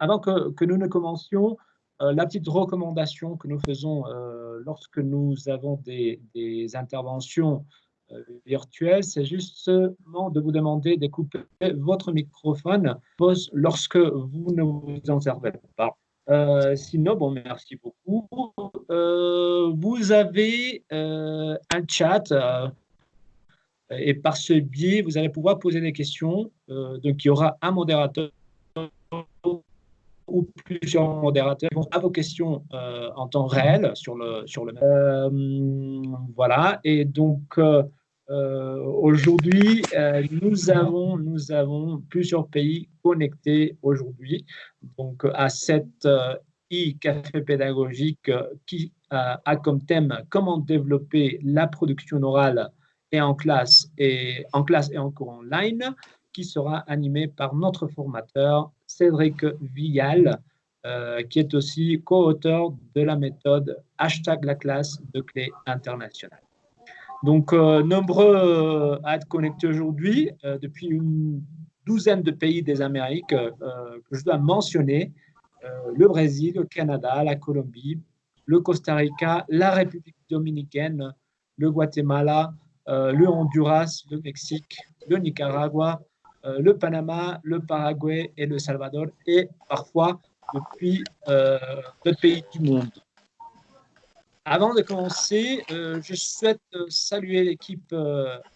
avant que nous ne commencions, la petite recommandation que nous faisons lorsque nous avons des interventions virtuelles, c'est justement de vous demander de couper votre microphone lorsque vous ne vous en servez pas. Sinon, bon, merci beaucoup. Vous avez un chat et par ce biais, vous allez pouvoir poser des questions. Donc, il y aura un modérateur ou plusieurs modérateurs qui vont à vos questions en temps réel sur le voilà. Et donc, aujourd'hui, nous avons plusieurs pays connectés aujourd'hui. Donc, à cette e-café pédagogique qui a comme thème comment développer la production orale et en classe et en cours online, qui sera animé par notre formateur Cédric Vial, qui est aussi co-auteur de la méthode #la classe de clé internationale. Donc, nombreux à être connectés aujourd'hui, depuis une douzaine de pays des Amériques que je dois mentionner, le Brésil, le Canada, la Colombie, le Costa Rica, la République dominicaine, le Guatemala, le Honduras, le Mexique, le Nicaragua, le Panama, le Paraguay et le Salvador, et parfois depuis d'autres pays du monde. Avant de commencer, je souhaite saluer l'équipe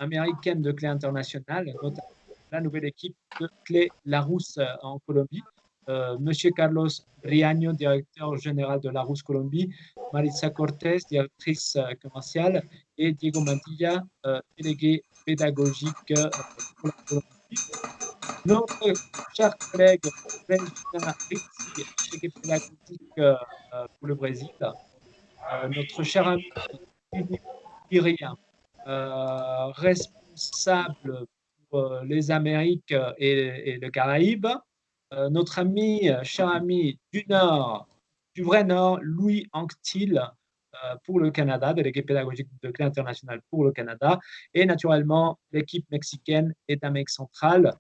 américaine de Clé Internationale, notamment la nouvelle équipe de Clé Larousse en Colombie. Monsieur Carlos Riaño, directeur général de Larousse Colombie, Maritza Cortés, directrice commerciale, et Diego Mantilla, délégué pédagogique pour la Colombie. Notre cher collègue Regina Rizzi, délégué pédagogique pour le Brésil. Notre cher ami Philippe Piria, responsable pour les Amériques et le Caraïbe. Notre ami, cher ami du Nord, du vrai Nord, Louis Anctil, pour le Canada, délégué pédagogique de Clé Internationale pour le Canada. Et naturellement, l'équipe mexicaine et d'Amérique centrale,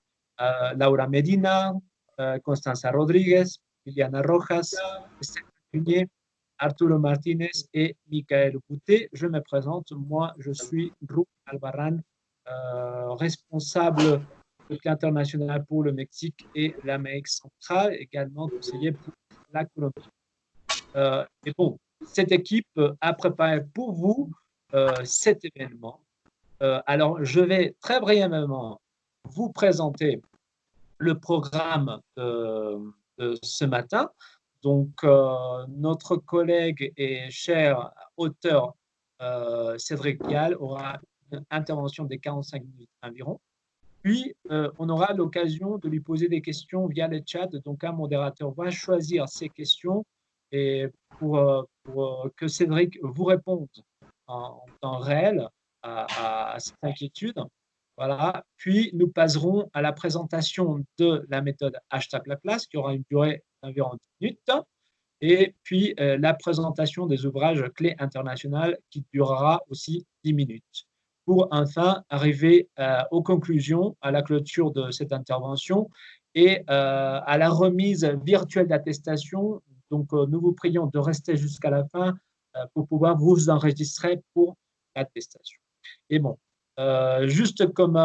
Laura Medina, Constanza Rodriguez, Liliana Rojas, Stéphane Cunier, Arturo Martinez et Michael Boutet. Je me présente, moi je suis Ruth Albarran, responsable de l'International pour le Mexique et l'Amérique centrale, également conseiller pour la Colombie. Et bon, cette équipe a préparé pour vous cet événement. Alors, je vais très brièvement vous présenter le programme de ce matin. Donc, notre collègue et cher auteur Cédric Vial aura une intervention de 45 minutes environ. Puis, on aura l'occasion de lui poser des questions via le chat. Donc, un modérateur va choisir ces questions et pour que Cédric vous réponde en temps réel à cette inquiétude. Voilà. Puis, nous passerons à la présentation de la méthode #la classe, qui aura une durée d'environ 10 minutes. Et puis, la présentation des ouvrages clés internationales qui durera aussi 10 minutes. Pour enfin arriver aux conclusions, à la clôture de cette intervention et à la remise virtuelle d'attestation. Donc, nous vous prions de rester jusqu'à la fin pour pouvoir vous enregistrer pour l'attestation. Et bon, juste comme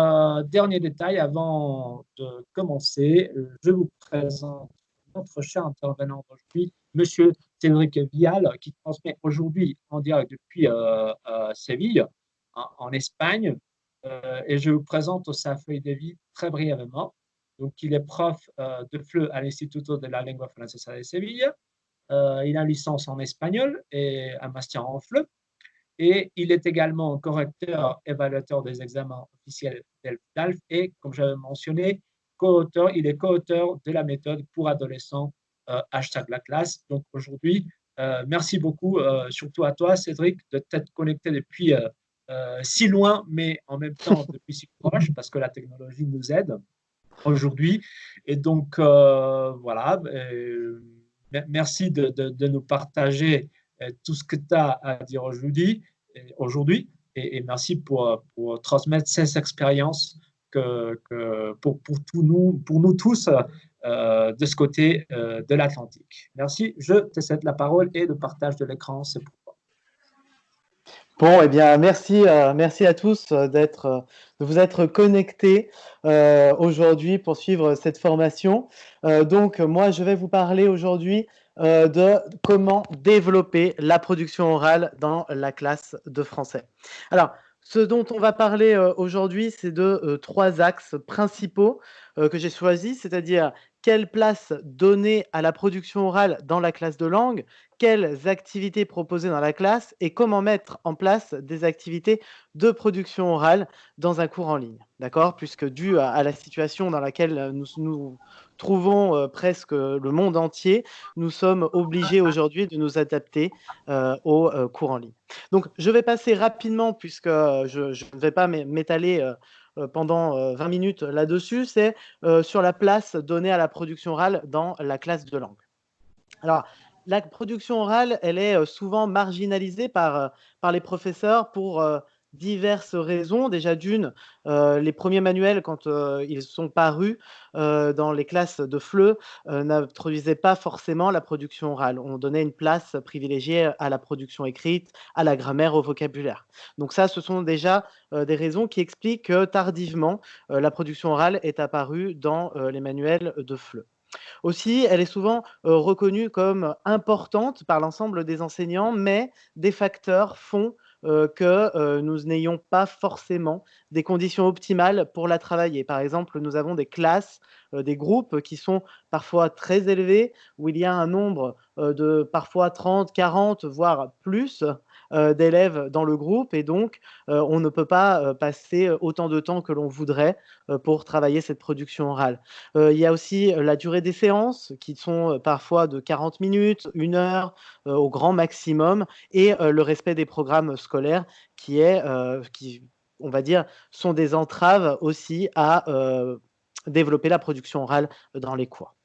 dernier détail, avant de commencer, je vous présente notre cher intervenant d'aujourd'hui, Monsieur Cédric Vial, qui transmet aujourd'hui en direct depuis Séville, en Espagne. Et je vous présente sa feuille de vie très brièvement. Donc, il est prof de FLE à l'Instituto de la Lengua Francesa de Séville. Il a une licence en espagnol et un master en FLE. Et il est également correcteur évaluateur des examens officiels d'ALF et, comme j'avais mentionné, il est co-auteur de la méthode pour adolescents #la classe. Donc aujourd'hui, merci beaucoup, surtout à toi, Cédric, de t'être connecté depuis si loin, mais en même temps depuis si proche, parce que la technologie nous aide aujourd'hui. Et donc, voilà, merci de nous partager tout ce que tu as à dire aujourd'hui et merci pour transmettre ces expériences pour nous tous de ce côté de l'Atlantique. Merci. Je te cède la parole et le partage de l'écran, c'est pour toi. Bon, eh bien, merci à tous de vous être connectés aujourd'hui pour suivre cette formation. Donc, moi, je vais vous parler aujourd'hui de comment développer la production orale dans la classe de français. Alors, ce dont on va parler aujourd'hui, c'est de trois axes principaux que j'ai choisis, c'est-à-dire quelle place donner à la production orale dans la classe de langue, quelles activités proposer dans la classe et comment mettre en place des activités de production orale dans un cours en ligne. D'accord ? Puisque dû à la situation dans laquelle nous nous trouvons presque le monde entier, nous sommes obligés aujourd'hui de nous adapter aux cours en ligne. Donc, je vais passer rapidement, puisque je ne vais pas m'étaler pendant 20 minutes là-dessus, c'est sur la place donnée à la production orale dans la classe de langue. Alors, la production orale, elle est souvent marginalisée par les professeurs pour diverses raisons. Déjà d'une, les premiers manuels, quand ils sont parus dans les classes de FLE, n'introduisaient pas forcément la production orale. On donnait une place privilégiée à la production écrite, à la grammaire, au vocabulaire. Donc ça, ce sont déjà des raisons qui expliquent que tardivement, la production orale est apparue dans les manuels de FLE. Aussi, elle est souvent reconnue comme importante par l'ensemble des enseignants, mais des facteurs font que nous n'ayons pas forcément des conditions optimales pour la travailler. Par exemple, nous avons des classes, des groupes qui sont parfois très élevés, où il y a un nombre de parfois 30, 40, voire plus d'élèves dans le groupe, et donc on ne peut pas passer autant de temps que l'on voudrait pour travailler cette production orale. Il y a aussi la durée des séances qui sont parfois de 40 minutes, 1 heure au grand maximum, et le respect des programmes scolaires qui, on va dire, sont des entraves aussi à développer la production orale dans les cours.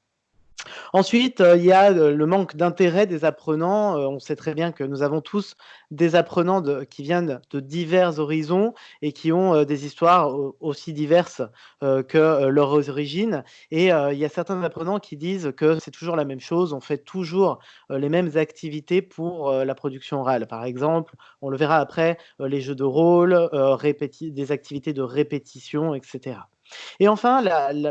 Ensuite, il y a le manque d'intérêt des apprenants. On sait très bien que nous avons tous des apprenants qui viennent de divers horizons et qui ont des histoires aussi diverses que leurs origines. Et il y a certains apprenants qui disent que c'est toujours la même chose, on fait toujours les mêmes activités pour la production orale. Par exemple, on le verra après, les jeux de rôle, des activités de répétition, etc. Et enfin,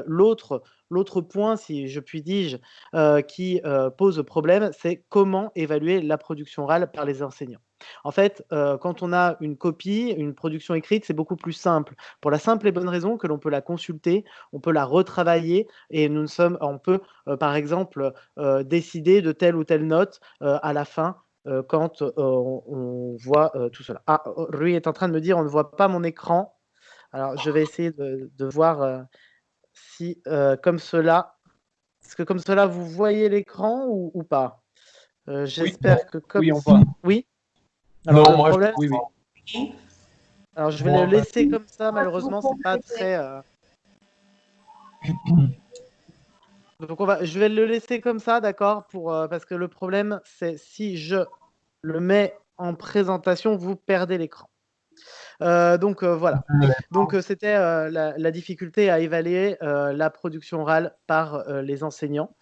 l'autre point, si je puis dire, qui pose problème, c'est comment évaluer la production orale par les enseignants. En fait, quand on a une copie, une production écrite, c'est beaucoup plus simple, pour la simple et bonne raison que l'on peut la consulter, on peut la retravailler et on peut, par exemple, décider de telle ou telle note à la fin quand on voit tout cela. Ah, Rui est en train de me dire, on ne voit pas mon écran. Alors, je vais essayer de voir si, comme cela, est-ce que comme cela, vous voyez l'écran ou pas? J'espère que comme... Oui, on voit. Oui? Alors, le problème... Oui, oui. Alors, je vais le laisser comme ça. Malheureusement, c'est pas très... Donc, je vais le laisser comme ça, d'accord, parce que le problème, c'est si je le mets en présentation, vous perdez l'écran. Donc voilà. Donc c'était la difficulté à évaluer la production orale par les enseignants.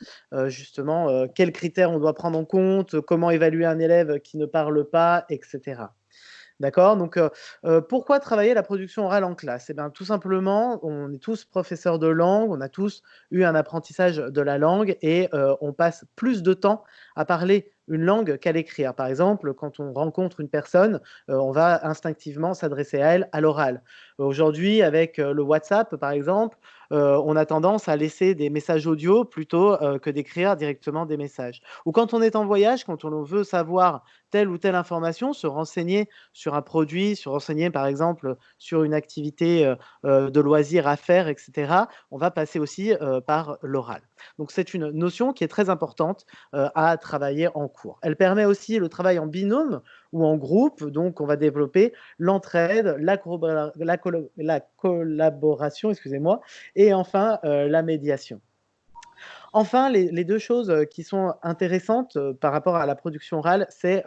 Justement, quels critères on doit prendre en compte, comment évaluer un élève qui ne parle pas, etc. D'accord? Donc, pourquoi travailler la production orale en classe? Eh bien, tout simplement, on est tous professeurs de langue, on a tous eu un apprentissage de la langue et on passe plus de temps à parler une langue qu'à l'écrire. Par exemple, quand on rencontre une personne, on va instinctivement s'adresser à elle à l'oral. Aujourd'hui, avec le WhatsApp, par exemple, on a tendance à laisser des messages audio plutôt que d'écrire directement des messages. Ou quand on est en voyage, quand on veut savoir telle ou telle information, se renseigner sur un produit, se renseigner par exemple sur une activité de loisir à faire, etc., on va passer aussi par l'oral. Donc c'est une notion qui est très importante à travailler en cours. Elle permet aussi le travail en binôme ou en groupe, donc on va développer l'entraide, la collaboration, excusez-moi, et enfin la médiation. Enfin, les deux choses qui sont intéressantes par rapport à la production orale, c'est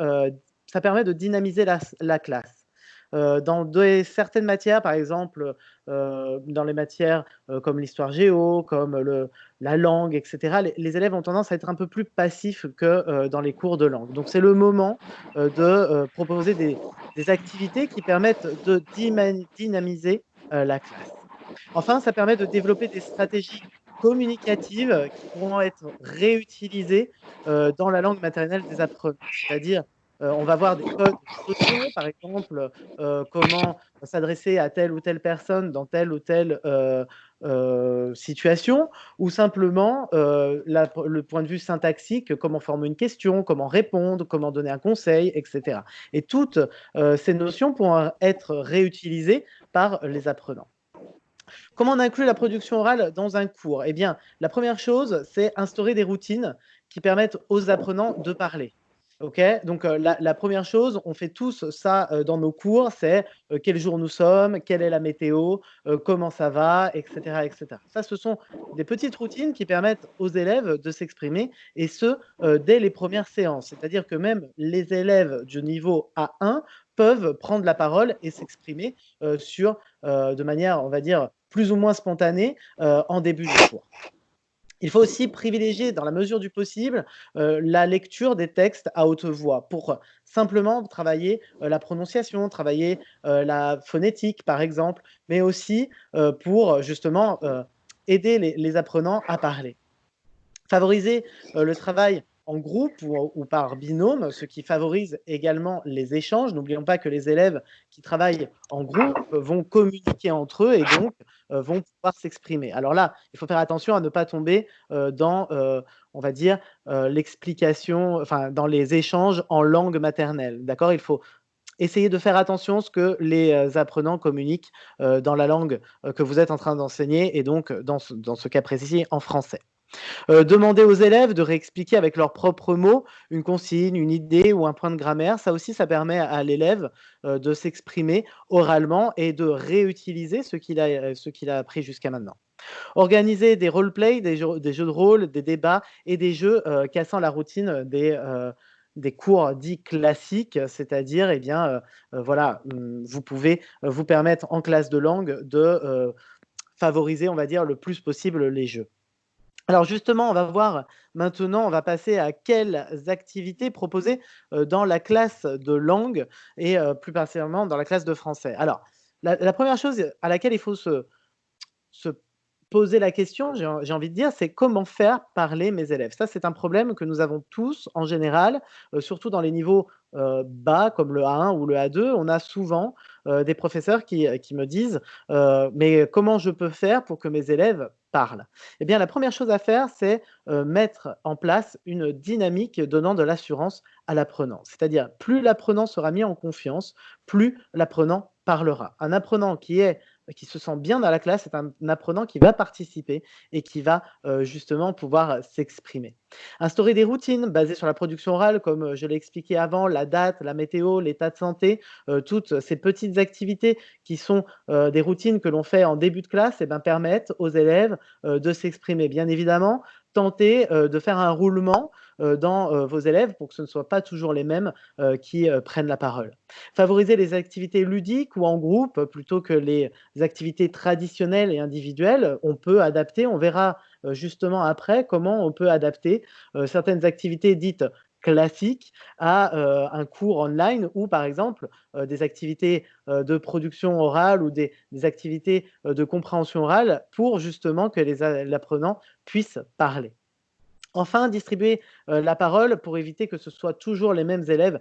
ça permet de dynamiser la classe. Dans certaines matières, par exemple, dans les matières comme l'histoire géo, comme la langue, etc., les élèves ont tendance à être un peu plus passifs que dans les cours de langue. Donc, c'est le moment de proposer des activités qui permettent de dynamiser la classe. Enfin, ça permet de développer des stratégies communicatives qui pourront être réutilisées dans la langue maternelle des apprenants. C'est-à-dire, on va voir des codes sociaux, par exemple, comment s'adresser à telle ou telle personne dans telle ou telle situation, ou simplement le point de vue syntaxique, comment former une question, comment répondre, comment donner un conseil, etc. Et toutes ces notions pourront être réutilisées par les apprenants. Comment on inclut la production orale dans un cours? Eh bien, la première chose, c'est instaurer des routines qui permettent aux apprenants de parler. OK? Donc, la première chose, on fait tous ça dans nos cours, c'est quel jour nous sommes, quelle est la météo, comment ça va, etc., etc. Ça, ce sont des petites routines qui permettent aux élèves de s'exprimer, et ce, dès les premières séances. C'est-à-dire que même les élèves du niveau A1 peuvent prendre la parole et s'exprimer de manière, on va dire, plus ou moins spontanée en début de cours. Il faut aussi privilégier, dans la mesure du possible, la lecture des textes à haute voix pour simplement travailler la prononciation, travailler la phonétique, par exemple, mais aussi pour justement aider les apprenants à parler. Favoriser le travail en groupe ou par binôme, ce qui favorise également les échanges. N'oublions pas que les élèves qui travaillent en groupe vont communiquer entre eux et donc vont pouvoir s'exprimer. Alors là, il faut faire attention à ne pas tomber dans, on va dire, l'explication, enfin, dans les échanges en langue maternelle. D'accord? Il faut essayer de faire attention à ce que les apprenants communiquent dans la langue que vous êtes en train d'enseigner, et donc dans ce cas précis, en français. Demander aux élèves de réexpliquer avec leurs propres mots une consigne, une idée ou un point de grammaire. Ça aussi, ça permet à l'élève de s'exprimer oralement et de réutiliser ce qu'il a appris jusqu'à maintenant. Organiser des role-play, des jeux de rôle, des débats et des jeux cassant la routine des cours dits classiques, c'est-à-dire, eh bien, voilà, vous pouvez vous permettre en classe de langue de favoriser, on va dire, le plus possible les jeux. Alors justement, on va voir maintenant, on va passer à quelles activités proposer dans la classe de langue et plus particulièrement dans la classe de français. Alors, la première chose à laquelle il faut se poser la question, j'ai envie de dire, c'est comment faire parler mes élèves? Ça, c'est un problème que nous avons tous en général, surtout dans les niveaux bas comme le A1 ou le A2. On a souvent des professeurs qui me disent mais comment je peux faire pour que mes élèves parlent? Eh bien, la première chose à faire, c'est mettre en place une dynamique donnant de l'assurance à l'apprenant. C'est-à-dire, plus l'apprenant sera mis en confiance, plus l'apprenant parlera. Un apprenant qui se sent bien dans la classe, c'est un apprenant qui va participer et qui va justement pouvoir s'exprimer. Instaurer des routines basées sur la production orale, comme je l'ai expliqué avant, la date, la météo, l'état de santé, toutes ces petites activités qui sont des routines que l'on fait en début de classe, eh ben, permettent aux élèves de s'exprimer. Bien évidemment, tentez de faire un roulement dans vos élèves pour que ce ne soit pas toujours les mêmes qui prennent la parole. Favoriser les activités ludiques ou en groupe plutôt que les activités traditionnelles et individuelles. On peut adapter, on verra justement après comment on peut adapter certaines activités dites classiques à un cours online, ou par exemple des activités de production orale ou des activités de compréhension orale pour justement que l'apprenant puisse parler. Enfin, distribuer la parole pour éviter que ce soit toujours les mêmes élèves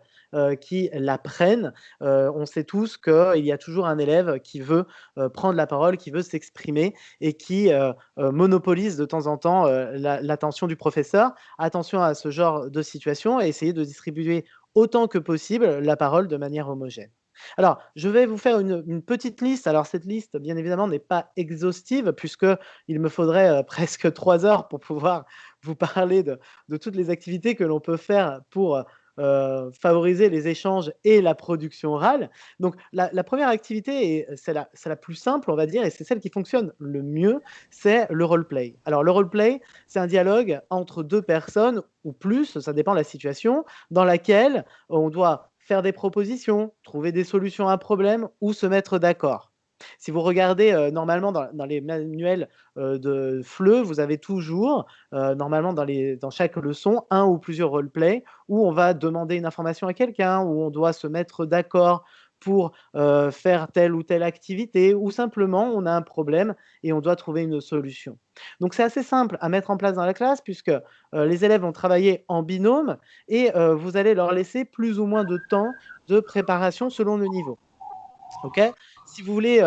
qui la prennent. On sait tous qu'il y a toujours un élève qui veut prendre la parole, qui veut s'exprimer et qui monopolise de temps en temps l'attention du professeur. Attention à ce genre de situation et essayez de distribuer autant que possible la parole de manière homogène. Alors, je vais vous faire une petite liste. Alors, cette liste, bien évidemment, n'est pas exhaustive puisqu'il me faudrait presque 3 heures pour pouvoir vous parler de toutes les activités que l'on peut faire pour favoriser les échanges et la production orale. Donc, la première activité, et c'est la plus simple, on va dire, et c'est celle qui fonctionne le mieux, c'est le roleplay. Alors, le roleplay, c'est un dialogue entre deux personnes ou plus, ça dépend de la situation, dans laquelle on doit faire des propositions, trouver des solutions à un problème ou se mettre d'accord. Si vous regardez normalement dans les manuels de FLE, vous avez toujours, normalement dans chaque leçon, un ou plusieurs roleplays où on va demander une information à quelqu'un, où on doit se mettre d'accord pour faire telle ou telle activité, ou simplement on a un problème et on doit trouver une solution. Donc c'est assez simple à mettre en place dans la classe puisque les élèves vont travailler en binôme et vous allez leur laisser plus ou moins de temps de préparation selon le niveau. OK? Si vous voulez,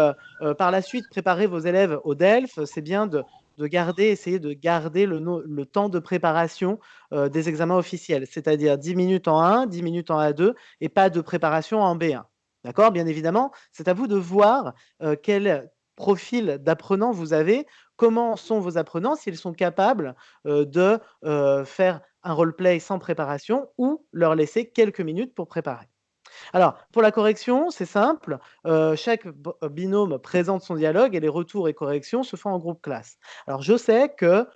par la suite préparer vos élèves au DELF, c'est bien essayer de garder le temps de préparation, des examens officiels. C'est-à-dire 10 minutes en A1, 10 minutes en A2 et pas de préparation en B1. D'accord? Bien évidemment, c'est à vous de voir, quel profil d'apprenant vous avez, comment sont vos apprenants, s'ils sont capables, de, faire un roleplay sans préparation ou leur laisser quelques minutes pour préparer. Alors, pour la correction, c'est simple. Chaque binôme présente son dialogue et les retours et corrections se font en groupe classe. Alors, je sais que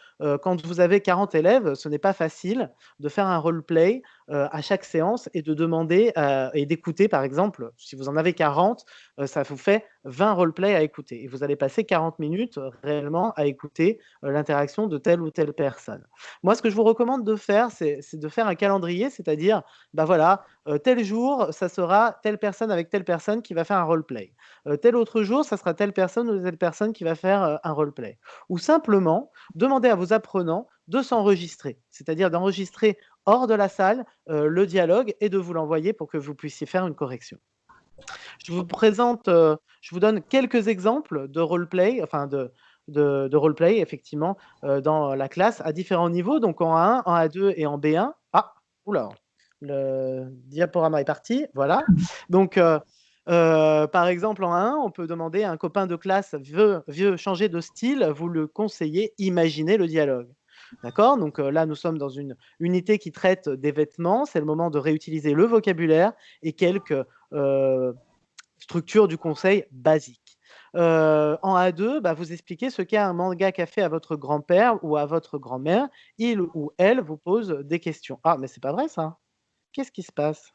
quand vous avez 40 élèves, ce n'est pas facile de faire un roleplay à chaque séance et de demander et d'écouter, par exemple, si vous en avez 40, ça vous fait 20 roleplays à écouter. Et vous allez passer 40 minutes réellement à écouter l'interaction de telle ou telle personne. Moi, ce que je vous recommande de faire, c'est de faire un calendrier, c'est-à-dire, bah voilà, tel jour, ça sera telle personne avec telle personne qui va faire un roleplay. Tel autre jour, ça sera telle personne ou telle personne qui va faire un roleplay. Ou simplement, demander à vos apprenants de s'enregistrer, c'est-à-dire d'enregistrer hors de la salle le dialogue et de vous l'envoyer pour que vous puissiez faire une correction. Je vous donne quelques exemples de roleplay, enfin de roleplay, effectivement, dans la classe à différents niveaux, donc en A1, en A2 et en B1. Ah, oula, le diaporama est parti, voilà. Donc, par exemple, en A1, on peut demander à un copain de classe veut changer de style, vous le conseillez, imaginez le dialogue. D'accord? Donc là, nous sommes dans une unité qui traite des vêtements. C'est le moment de réutiliser le vocabulaire et quelques structures du conseil basique. En A2, bah, vous expliquez ce qu'est un manga café à votre grand-père ou à votre grand-mère. Il ou elle vous pose des questions. Ah, mais c'est pas vrai ça. Qu'est-ce qui se passe?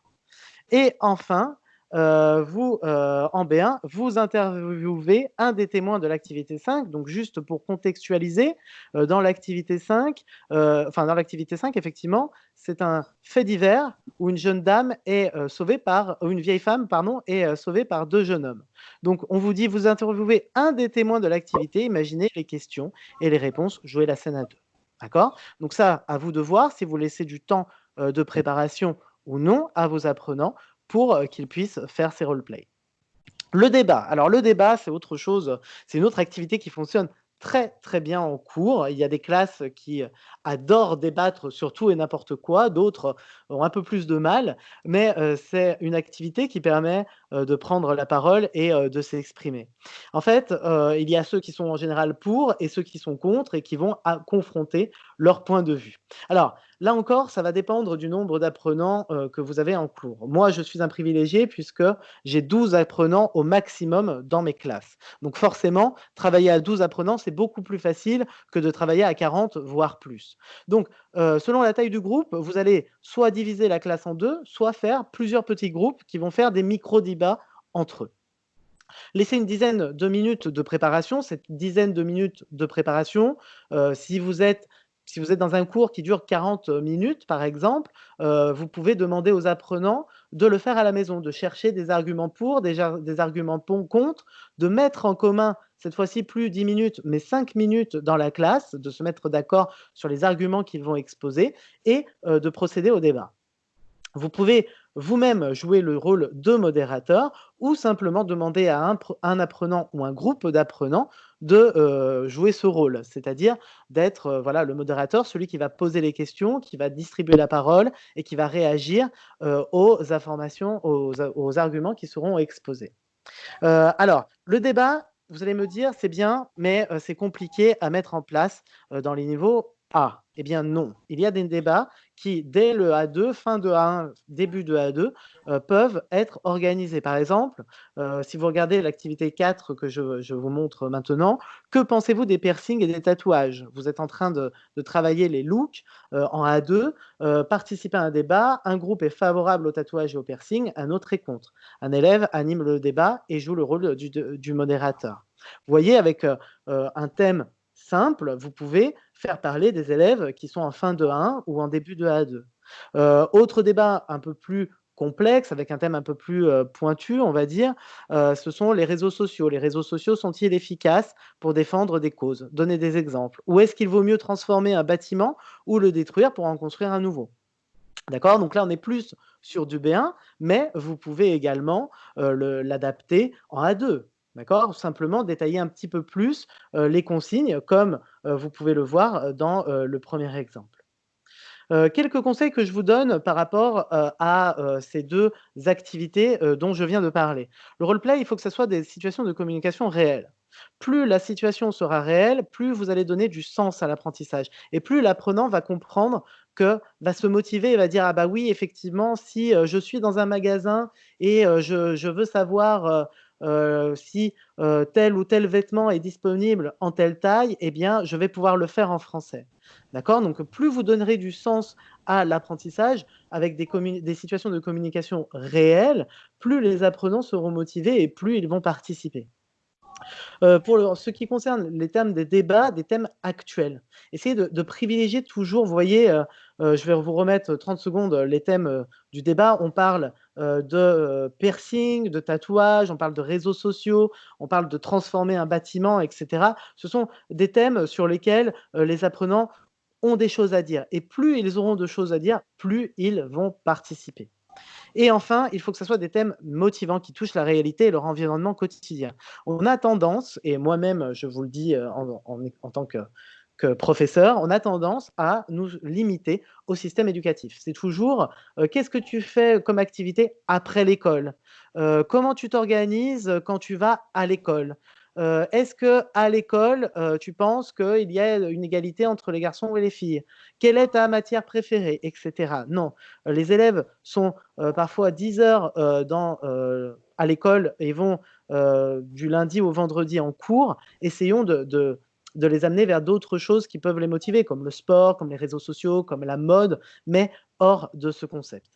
Et enfin, en B1, vous interviewez un des témoins de l'activité 5. Donc juste pour contextualiser, dans l'activité 5, dans l'activité 5, effectivement, c'est un fait divers où une jeune dame est, sauvée par ou une vieille femme, pardon, est, sauvée par 2 jeunes hommes. Donc on vous dit: «Vous interviewez un des témoins de l'activité, imaginez les questions et les réponses, jouez la scène à 2». D'accord? Donc ça, à vous de voir si vous laissez du temps, de préparation ou non à vos apprenants pour qu'ils puissent faire ces roleplays. Le débat. Alors le débat, c'est autre chose, c'est une autre activité qui fonctionne très, très bien en cours. Il y a des classes qui adorent débattre sur tout et n'importe quoi, d'autres ont un peu plus de mal, mais c'est une activité qui permet de prendre la parole et de s'exprimer. En fait, il y a ceux qui sont en général pour et ceux qui sont contre et qui vont confronter leur point de vue. Alors, là encore, ça va dépendre du nombre d'apprenants que vous avez en cours. Moi, je suis un privilégié puisque j'ai 12 apprenants au maximum dans mes classes. Donc forcément, travailler à 12 apprenants, c'est beaucoup plus facile que de travailler à 40, voire plus. Donc, selon la taille du groupe, vous allez soit diviser la classe en deux, soit faire plusieurs petits groupes qui vont faire des micro-débats entre eux. Laissez une dizaine de minutes de préparation. Cette dizaine de minutes de préparation, si vous êtes dans un cours qui dure 40 minutes, par exemple, vous pouvez demander aux apprenants de le faire à la maison, de chercher des arguments pour, des arguments contre, de mettre en commun, cette fois-ci plus 10 minutes, mais 5 minutes dans la classe, de se mettre d'accord sur les arguments qu'ils vont exposer et de procéder au débat. Vous pouvez vous-même jouer le rôle de modérateur ou simplement demander à un apprenant ou un groupe d'apprenants de jouer ce rôle, c'est-à-dire d'être voilà, le modérateur, celui qui va poser les questions, qui va distribuer la parole et qui va réagir aux informations, aux arguments qui seront exposés. Alors, le débat, vous allez me dire, c'est bien, mais c'est compliqué à mettre en place dans les niveaux A? Eh bien non. Il y a des débats qui, dès le A2, fin de A1, début de A2, peuvent être organisés. Par exemple, si vous regardez l'activité 4 que je vous montre maintenant, que pensez-vous des piercings et des tatouages? Vous êtes en train de travailler les looks en A2, participez à un débat, un groupe est favorable au tatouage et au piercing, un autre est contre. Un élève anime le débat et joue le rôle du modérateur. Vous voyez, avec un thème simple, vous pouvez faire parler des élèves qui sont en fin de A1 ou en début de A2. Autre débat un peu plus complexe, avec un thème un peu plus pointu, on va dire, ce sont les réseaux sociaux. Les réseaux sociaux sont-ils efficaces pour défendre des causes? Donnez des exemples. Ou est-ce qu'il vaut mieux transformer un bâtiment ou le détruire pour en construire un nouveau? D'accord? Donc là, on est plus sur du B1, mais vous pouvez également l'adapter en A2. D'accord? Simplement détailler un petit peu plus les consignes, comme vous pouvez le voir dans le premier exemple. Quelques conseils que je vous donne par rapport à ces deux activités dont je viens de parler. Le roleplay, il faut que ce soit des situations de communication réelles. Plus la situation sera réelle, plus vous allez donner du sens à l'apprentissage et plus l'apprenant va comprendre va se motiver et va dire: «Ah bah oui, effectivement, si, je suis dans un magasin et je veux savoir, si, tel ou tel vêtement est disponible en telle taille, eh bien, je vais pouvoir le faire en français». D'accord? Donc plus vous donnerez du sens à l'apprentissage avec des situations de communication réelles, plus les apprenants seront motivés et plus ils vont participer. Pour ce qui concerne les thèmes des débats, des thèmes actuels. Essayez de privilégier toujours, vous voyez, je vais vous remettre 30 secondes les thèmes du débat. On parle de piercing, de tatouage, on parle de réseaux sociaux, on parle de transformer un bâtiment, etc. Ce sont des thèmes sur lesquels les apprenants ont des choses à dire. Et plus ils auront de choses à dire, plus ils vont participer. Et enfin, il faut que ce soit des thèmes motivants qui touchent la réalité et leur environnement quotidien. On a tendance, et moi-même je vous le dis en tant que professeur, on a tendance à nous limiter au système éducatif. C'est toujours qu'est-ce que tu fais comme activité après l'école? Comment tu t'organises quand tu vas à l'école? Est-ce qu'à l'école, tu penses qu'il y a une égalité entre les garçons et les filles? Quelle est ta matière préférée? Etc. Non, les élèves sont parfois 10 heures à l'école et vont du lundi au vendredi en cours. Essayons de les amener vers d'autres choses qui peuvent les motiver, comme le sport, comme les réseaux sociaux, comme la mode, mais hors de ce concept.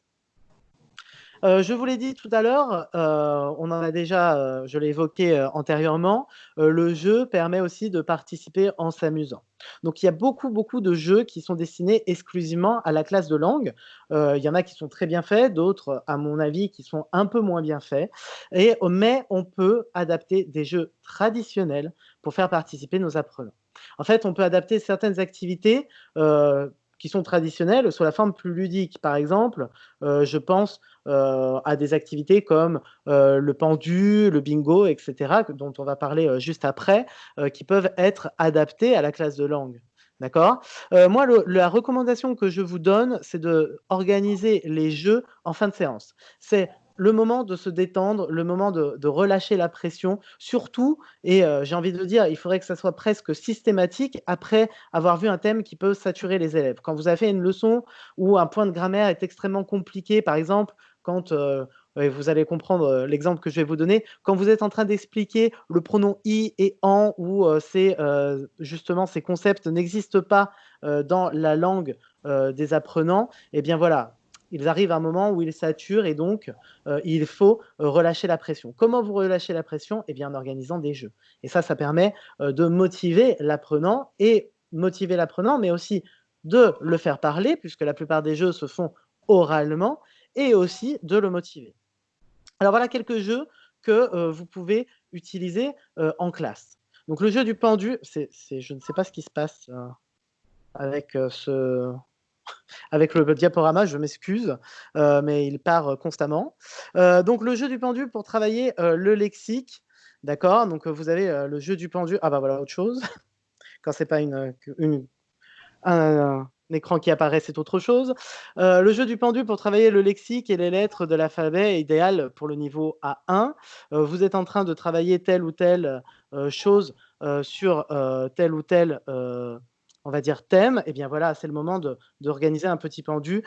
Je vous l'ai dit tout à l'heure, on en a déjà, je l'ai évoqué antérieurement, le jeu permet aussi de participer en s'amusant. Donc il y a beaucoup, beaucoup de jeux qui sont destinés exclusivement à la classe de langue. Il y en a qui sont très bien faits, d'autres, à mon avis, qui sont un peu moins bien faits mais on peut adapter des jeux traditionnels pour faire participer nos apprenants. En fait, on peut adapter certaines activités, qui sont traditionnelles sous la forme plus ludique. Par exemple, je pense à des activités comme le pendu, le bingo, etc., dont on va parler juste après, qui peuvent être adaptés à la classe de langue. D'accord? Moi, la recommandation que je vous donne, c'est d'organiser les jeux en fin de séance. C'est le moment de se détendre, le moment de relâcher la pression, surtout, et j'ai envie de dire, il faudrait que ça soit presque systématique après avoir vu un thème qui peut saturer les élèves. Quand vous avez fait une leçon où un point de grammaire est extrêmement compliqué, par exemple, quand vous allez comprendre l'exemple que je vais vous donner, quand vous êtes en train d'expliquer le pronom i et en, où justement ces concepts n'existent pas dans la langue des apprenants, eh bien voilà, ils arrivent à un moment où ils saturent et donc il faut relâcher la pression. Comment vous relâchez la pression? Eh bien en organisant des jeux. Et ça permet de motiver l'apprenant mais aussi de le faire parler, puisque la plupart des jeux se font oralement, et aussi de le motiver. Alors voilà quelques jeux que vous pouvez utiliser en classe. Donc le jeu du pendu, je ne sais pas ce qui se passe avec avec le diaporama, je m'excuse, mais il part constamment. Donc le jeu du pendu pour travailler le lexique, d'accord? Donc vous avez le jeu du pendu. Ah bah voilà autre chose. Quand c'est pas un écran qui apparaît, c'est autre chose. Le jeu du pendu pour travailler le lexique et les lettres de l'alphabet est idéal pour le niveau A1. Vous êtes en train de travailler telle ou telle chose sur telle ou telle on va dire, thème, eh bien voilà, c'est le moment d'organiser un petit pendu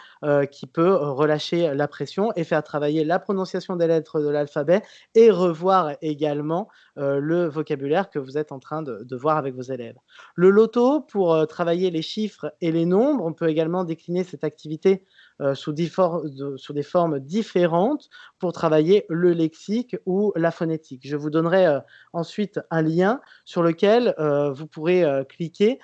qui peut relâcher la pression et faire travailler la prononciation des lettres de l'alphabet et revoir également le vocabulaire que vous êtes en train de voir avec vos élèves. Le loto, pour travailler les chiffres et les nombres, on peut également décliner cette activité sous des formes différentes pour travailler le lexique ou la phonétique. Je vous donnerai ensuite un lien sur lequel vous pourrez cliquer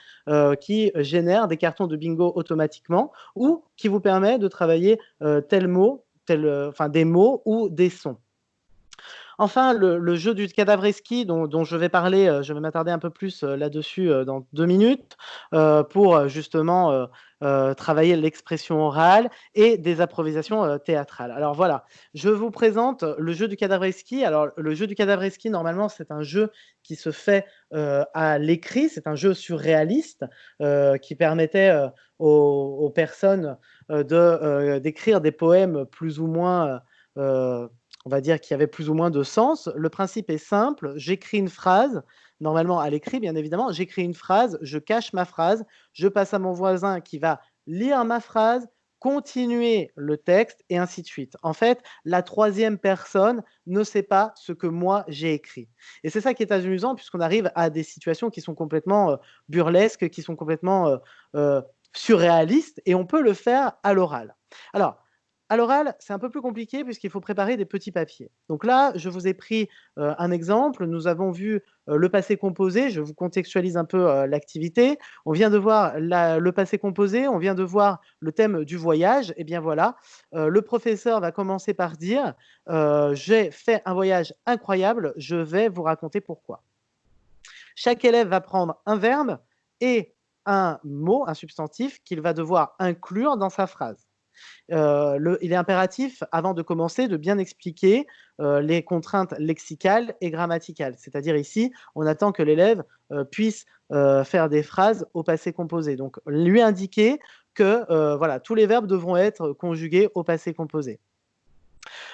qui génère des cartons de bingo automatiquement ou qui vous permet de travailler tel mot, des mots ou des sons. Enfin, le jeu du cadavreski dont je vais parler, je vais m'attarder un peu plus là-dessus dans 2 minutes pour justement travailler l'expression orale et des improvisations théâtrales. Alors voilà, je vous présente le jeu du cadavreski. Alors le jeu du cadavreski, normalement, c'est un jeu qui se fait à l'écrit, c'est un jeu surréaliste qui permettait aux personnes d'écrire des poèmes plus ou moins on va dire qu'il y avait plus ou moins de sens. Le principe est simple, j'écris une phrase, normalement à l'écrit bien évidemment, j'écris une phrase, je cache ma phrase, je passe à mon voisin qui va lire ma phrase, continuer le texte et ainsi de suite. En fait, la troisième personne ne sait pas ce que moi j'ai écrit. Et c'est ça qui est amusant puisqu'on arrive à des situations qui sont complètement burlesques, qui sont complètement surréalistes et on peut le faire à l'oral. Alors, à l'oral, c'est un peu plus compliqué puisqu'il faut préparer des petits papiers. Donc là, je vous ai pris un exemple. Nous avons vu le passé composé. Je vous contextualise un peu l'activité. On vient de voir le passé composé. On vient de voir le thème du voyage. Et bien voilà, le professeur va commencer par dire j'ai fait un voyage incroyable. Je vais vous raconter pourquoi. Chaque élève va prendre un verbe et un mot, un substantif qu'il va devoir inclure dans sa phrase. Il est impératif, avant de commencer, de bien expliquer les contraintes lexicales et grammaticales. C'est-à-dire ici, on attend que l'élève puisse faire des phrases au passé composé. Donc, lui indiquer que voilà, tous les verbes devront être conjugués au passé composé.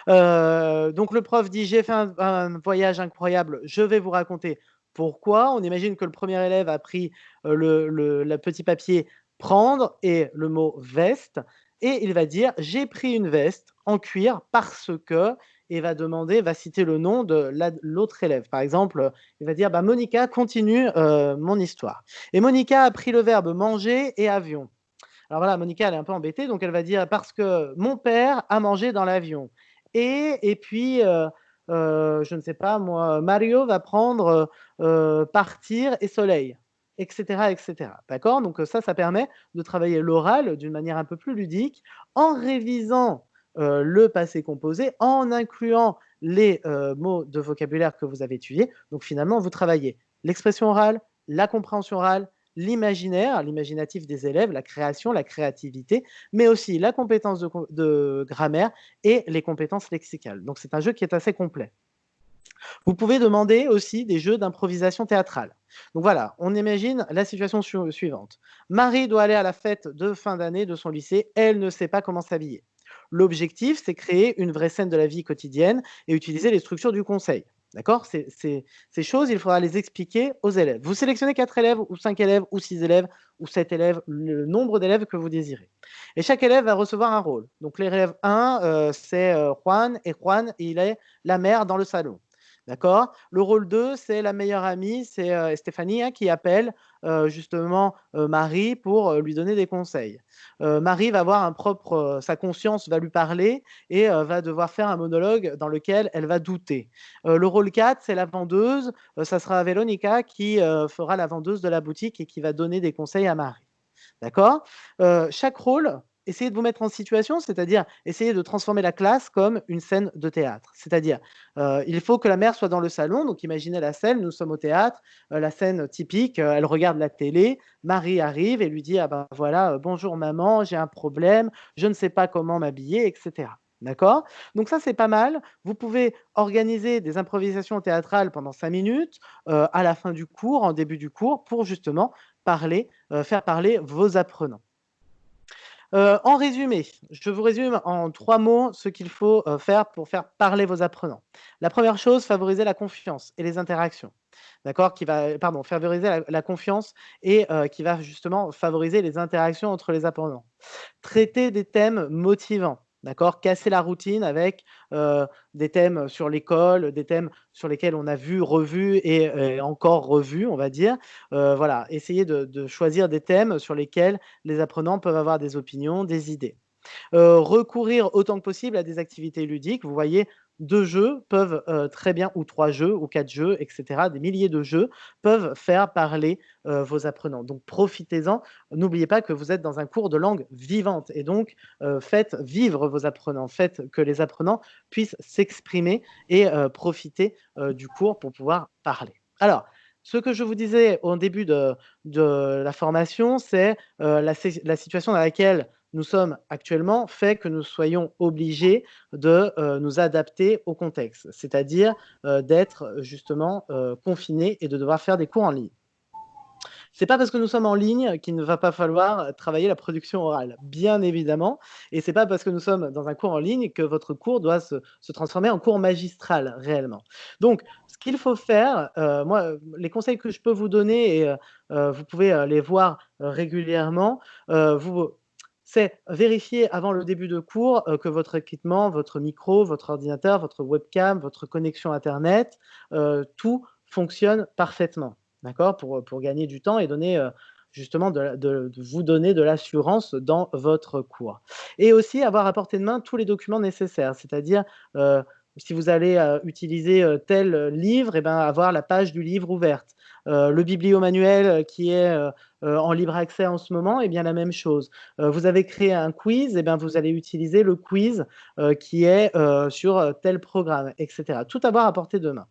Donc, le prof dit « J'ai fait un voyage incroyable, je vais vous raconter pourquoi ». On imagine que le premier élève a pris le petit papier « prendre » et le mot « veste ». Et il va dire « J'ai pris une veste en cuir parce que… » et va citer le nom de l'autre élève. Par exemple, il va dire bah, « Monica continue mon histoire ». Et Monica a pris le verbe « manger » et « avion ». Alors voilà, Monica, elle est un peu embêtée, donc elle va dire « Parce que mon père a mangé dans l'avion ». Et puis, je ne sais pas, moi, Mario va prendre partir et soleil, etc., etc. D'accord? Donc ça permet de travailler l'oral d'une manière un peu plus ludique en révisant le passé composé, en incluant les mots de vocabulaire que vous avez étudiés. Donc finalement, vous travaillez l'expression orale, la compréhension orale, l'imaginaire, l'imaginatif des élèves, la création, la créativité, mais aussi la compétence de grammaire et les compétences lexicales. Donc c'est un jeu qui est assez complet. Vous pouvez demander aussi des jeux d'improvisation théâtrale. Donc voilà, on imagine la situation suivante. Marie doit aller à la fête de fin d'année de son lycée, elle ne sait pas comment s'habiller. L'objectif, c'est créer une vraie scène de la vie quotidienne et utiliser les structures du conseil. D'accord? Ces choses, il faudra les expliquer aux élèves. Vous sélectionnez 4 élèves, ou 5 élèves, ou 6 élèves, ou 7 élèves, le nombre d'élèves que vous désirez. Et chaque élève va recevoir un rôle. Donc l'élève 1, c'est Juan, et Juan, il est la mère dans le salon. D'accord? Le rôle 2, c'est la meilleure amie, c'est Stéphanie hein, qui appelle justement Marie pour lui donner des conseils. Marie va avoir sa conscience va lui parler et va devoir faire un monologue dans lequel elle va douter. Le rôle 4, c'est la vendeuse, ça sera Véronica qui fera la vendeuse de la boutique et qui va donner des conseils à Marie. D'accord? Chaque rôle, essayez de vous mettre en situation, c'est-à-dire essayez de transformer la classe comme une scène de théâtre. C'est-à-dire, il faut que la mère soit dans le salon, donc imaginez la scène, nous sommes au théâtre, la scène typique, elle regarde la télé, Marie arrive et lui dit « Ah ben voilà, bonjour maman, j'ai un problème, je ne sais pas comment m'habiller, etc. » D'accord? Donc ça, c'est pas mal. Vous pouvez organiser des improvisations théâtrales pendant 5 minutes, à la fin du cours, en début du cours, pour justement faire parler vos apprenants. En résumé, je vous résume en 3 mots ce qu'il faut, faire pour faire parler vos apprenants. La première chose, favoriser la confiance et les interactions. D'accord? Favoriser la confiance et qui va justement favoriser les interactions entre les apprenants. Traiter des thèmes motivants, d'accord? Casser la routine avec, des thèmes sur l'école, des thèmes sur lesquels on a vu, revu et encore revu, on va dire. Voilà, essayer de choisir des thèmes sur lesquels les apprenants peuvent avoir des opinions, des idées. Recourir autant que possible à des activités ludiques. Vous voyez, 2 jeux peuvent, très bien ou 3 jeux ou 4 jeux et cetera, des milliers de jeux peuvent faire parler, vos apprenants. Donc profitez-en. N'oubliez pas que vous êtes dans un cours de langue vivante et donc, faites vivre vos apprenants. Faites que les apprenants puissent s'exprimer et profiter, du cours pour pouvoir parler. Alors, ce que je vous disais au début de la formation, c'est, la situation dans laquelle nous sommes actuellement fait que nous soyons obligés de, nous adapter au contexte, c'est-à-dire, d'être justement, confinés et de devoir faire des cours en ligne. C'est pas parce que nous sommes en ligne qu'il ne va pas falloir travailler la production orale, bien évidemment, et c'est pas parce que nous sommes dans un cours en ligne que votre cours doit se transformer en cours magistral réellement. Donc ce qu'il faut faire, moi, les conseils que je peux vous donner et vous pouvez, les voir, régulièrement, vous c'est vérifier avant le début de cours, que votre équipement, votre micro, votre ordinateur, votre webcam, votre connexion internet, tout fonctionne parfaitement. D'accord? Pour gagner du temps et donner, justement de vous donner de l'assurance dans votre cours. Et aussi avoir à portée de main tous les documents nécessaires, c'est-à-dire, heu, si vous allez, utiliser, tel, livre et ben, avoir la page du livre ouverte. Le bibliomanuel, qui est, en libre accès en ce moment et bien la même chose. Vous avez créé un quiz et bien vous allez utiliser le quiz, qui est, sur, tel programme et cetera. Tout avoir à portée de main.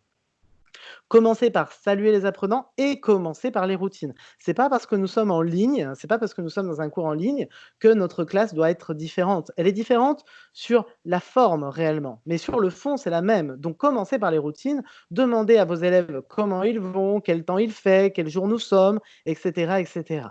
Commencer par saluer les apprenants et commencer par les routines. C'est pas parce que nous sommes en ligne, c'est pas parce que nous sommes dans un cours en ligne que notre classe doit être différente. Elle est différente sur la forme réellement, mais sur le fond, c'est la même. Donc commencez par les routines, demandez à vos élèves comment ils vont, quel temps il fait, quel jour nous sommes, etc., etc.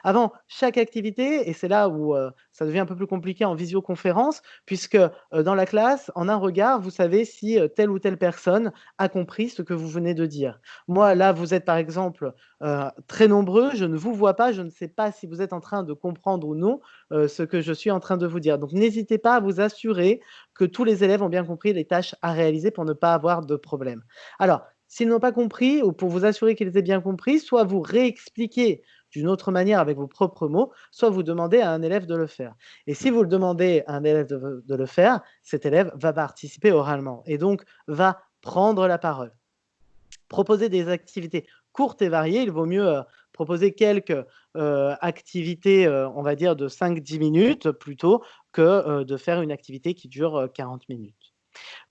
Avant chaque activité, et c'est là où ça devient un peu plus compliqué en visioconférence, puisque dans la classe, en un regard, vous savez si telle ou telle personne a compris ce que vous venez de dire. Moi, là, vous êtes par exemple, très nombreux, je ne vous vois pas, je ne sais pas si vous êtes en train de comprendre ou non, ce que je suis en train de vous dire. Donc n'hésitez pas à vous assurer que tous les élèves ont bien compris les tâches à réaliser pour ne pas avoir de problème. Alors, s'ils n'ont pas compris ou pour vous assurer qu'ils aient bien compris, soit vous réexpliquez d'une autre manière avec vos propres mots, soit vous demandez à un élève de le faire. Et si vous le demandez à un élève de le faire, cet élève va participer oralement et donc va prendre la parole. Proposer des activités courtes et variées, il vaut mieux, proposer quelques, activités, on va dire de 5-10 minutes plutôt que, de faire une activité qui dure, 40 minutes.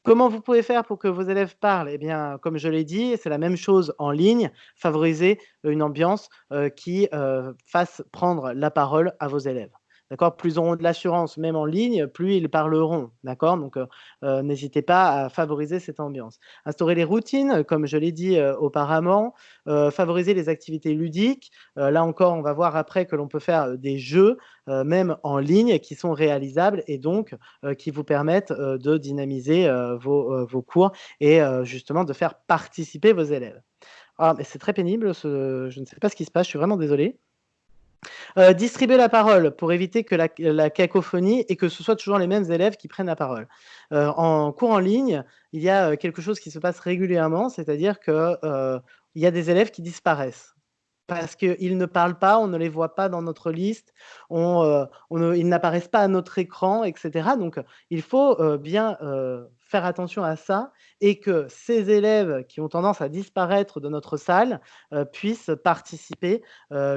Comment vous pouvez faire pour que vos élèves parlent? Eh bien, comme je l'ai dit, c'est la même chose en ligne, favoriser une ambiance, qui, fasse prendre la parole à vos élèves. D'accord? Plus ils auront de l'assurance, même en ligne, plus ils parleront. D'accord? Donc, n'hésitez pas à favoriser cette ambiance. Instaurer les routines, comme je l'ai dit, auparavant, favoriser les activités ludiques. Là encore, on va voir après que l'on peut faire, des jeux, même en ligne qui sont réalisables et donc qui vous permettent, de dynamiser, vos cours et justement de faire participer vos élèves. Ah mais c'est très pénible je ne sais pas ce qui se passe, je suis vraiment désolé. Distribuer la parole pour éviter que la cacophonie et que ce soit toujours les mêmes élèves qui prennent la parole. En cours en ligne, il y a, quelque chose qui se passe régulièrement, c'est-à-dire que, il y a des élèves qui disparaissent. Parce qu'ils ne parlent pas, on ne les voit pas dans notre liste, ils n'apparaissent pas à notre écran et cetera. Donc, il faut, bien, faire attention à ça et que ces élèves qui ont tendance à disparaître de notre salle, puissent participer,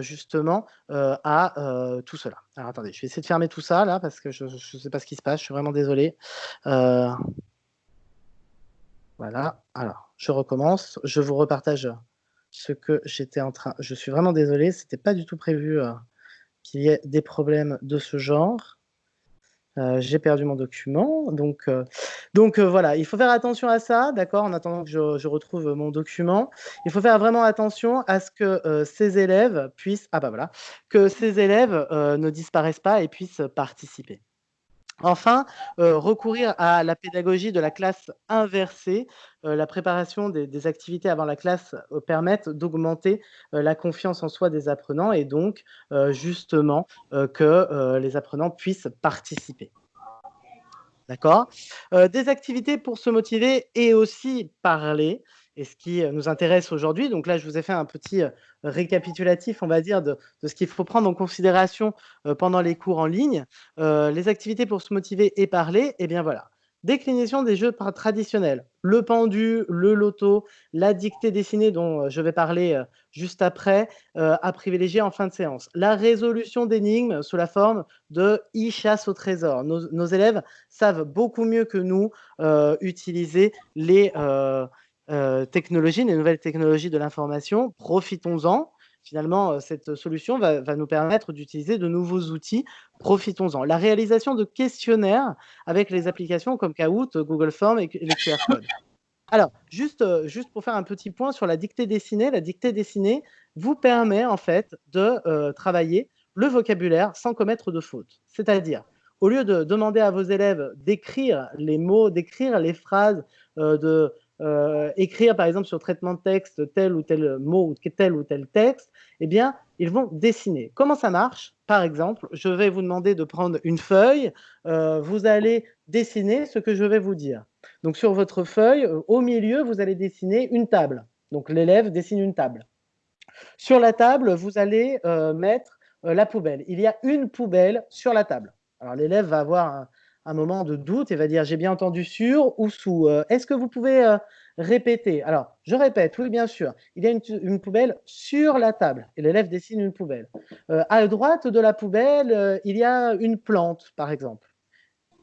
justement, à, tout cela. Alors attendez, je vais essayer de fermer tout ça là parce que je ne sais pas ce qui se passe, je suis vraiment désolé. Heu, voilà, alors je recommence, je vous repartage ce que j'étais en train je suis vraiment désolé, c'était pas du tout prévu, qu'il y ait des problèmes de ce genre. J'ai perdu mon document. Donc voilà, il faut faire attention à ça, d'accord, en attendant que je retrouve mon document. Il faut faire vraiment attention à ce que ces élèves puissent, que ces élèves ne disparaissent pas et puissent participer. Enfin, recourir à la pédagogie de la classe inversée. La préparation des activités avant la classe permettent d'augmenter la confiance en soi des apprenants et donc justement que les apprenants puissent participer. D'accord. Des activités pour se motiver et aussi parler. Et ce qui nous intéresse aujourd'hui, donc là, je vous ai fait un petit récapitulatif, on va dire, de ce qu'il faut prendre en considération pendant les cours en ligne. Les activités pour se motiver et parler, eh bien voilà. Déclinaison des jeux traditionnels. Le pendu, le loto, la dictée dessinée dont je vais parler juste après, à privilégier en fin de séance. La résolution d'énigmes sous la forme de e-chasse au trésor. Nos élèves savent beaucoup mieux que nous utiliser les technologies, les nouvelles technologies de l'information. Profitons-en. Finalement, cette solution va nous permettre d'utiliser de nouveaux outils. Profitons-en. La réalisation de questionnaires avec les applications comme Kahoot, Google Forms et les QR codes. Alors, juste pour faire un petit point sur la dictée dessinée vous permet en fait de travailler le vocabulaire sans commettre de fautes. C'est-à-dire, au lieu de demander à vos élèves d'écrire les mots, d'écrire les phrases, écrire par exemple sur traitement de texte tel ou tel mot ou tel texte, eh bien, ils vont dessiner. Comment ça marche? Par exemple, je vais vous demander de prendre une feuille, vous allez dessiner ce que je vais vous dire. Donc, sur votre feuille, au milieu, vous allez dessiner une table. Donc, l'élève dessine une table. Sur la table, vous allez mettre la poubelle. Il y a une poubelle sur la table. Alors, l'élève va avoir un moment de doute et va dire « j'ai bien entendu sur ou sous ». Est-ce que vous pouvez répéter? Alors, je répète, oui, bien sûr. Il y a une poubelle sur la table et l'élève dessine une poubelle. À droite de la poubelle, il y a une plante, par exemple.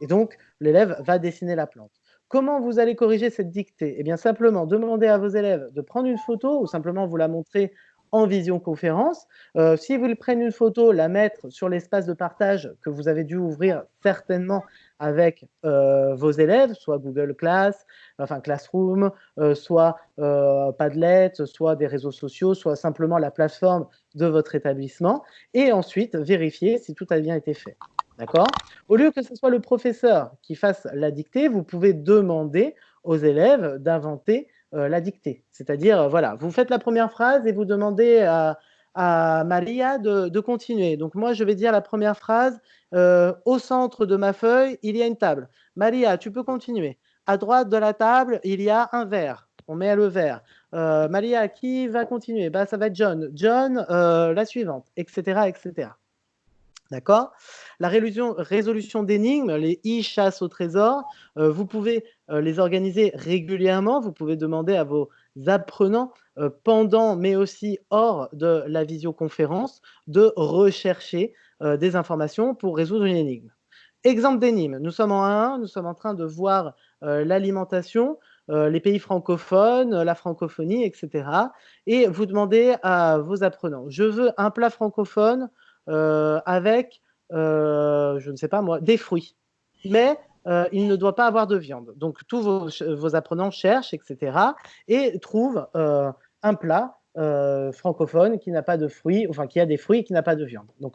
Et donc, l'élève va dessiner la plante. Comment vous allez corriger cette dictée? Eh bien, simplement, demandez à vos élèves de prendre une photo ou simplement vous la montrer en visioconférence. Si vous prennent une photo, la mettre sur l'espace de partage que vous avez dû ouvrir certainement avec vos élèves, soit Google Class, enfin Classroom, soit Padlet, soit des réseaux sociaux, soit simplement la plateforme de votre établissement, et ensuite vérifier si tout a bien été fait. D'accord? Au lieu que ce soit le professeur qui fasse la dictée, vous pouvez demander aux élèves d'inventer la dictée. C'est-à-dire, voilà, vous faites la première phrase et vous demandez à Maria de continuer. Donc, moi, je vais dire la première phrase. Au centre de ma feuille, il y a une table. Maria, tu peux continuer. À droite de la table, il y a un verre. On met le verre. Maria, qui va continuer? Ça va être John. John, la suivante, etc., etc. D'accord? La résolution d'énigmes, les e-chasses au trésor, vous pouvez les organiser régulièrement. Vous pouvez demander à vos apprenants, pendant mais aussi hors de la visioconférence, de rechercher des informations pour résoudre une énigme. Exemple d'énigme, nous sommes en 1, nous sommes en train de voir l'alimentation, les pays francophones, la francophonie, etc. Et vous demandez à vos apprenants, je veux un plat francophone avec, je ne sais pas moi, des fruits. Mais il ne doit pas avoir de viande. Donc, tous vos apprenants cherchent, etc. et trouvent un plat francophone qui n'a pas de fruits, enfin qui a des fruits et qui n'a pas de viande. Donc,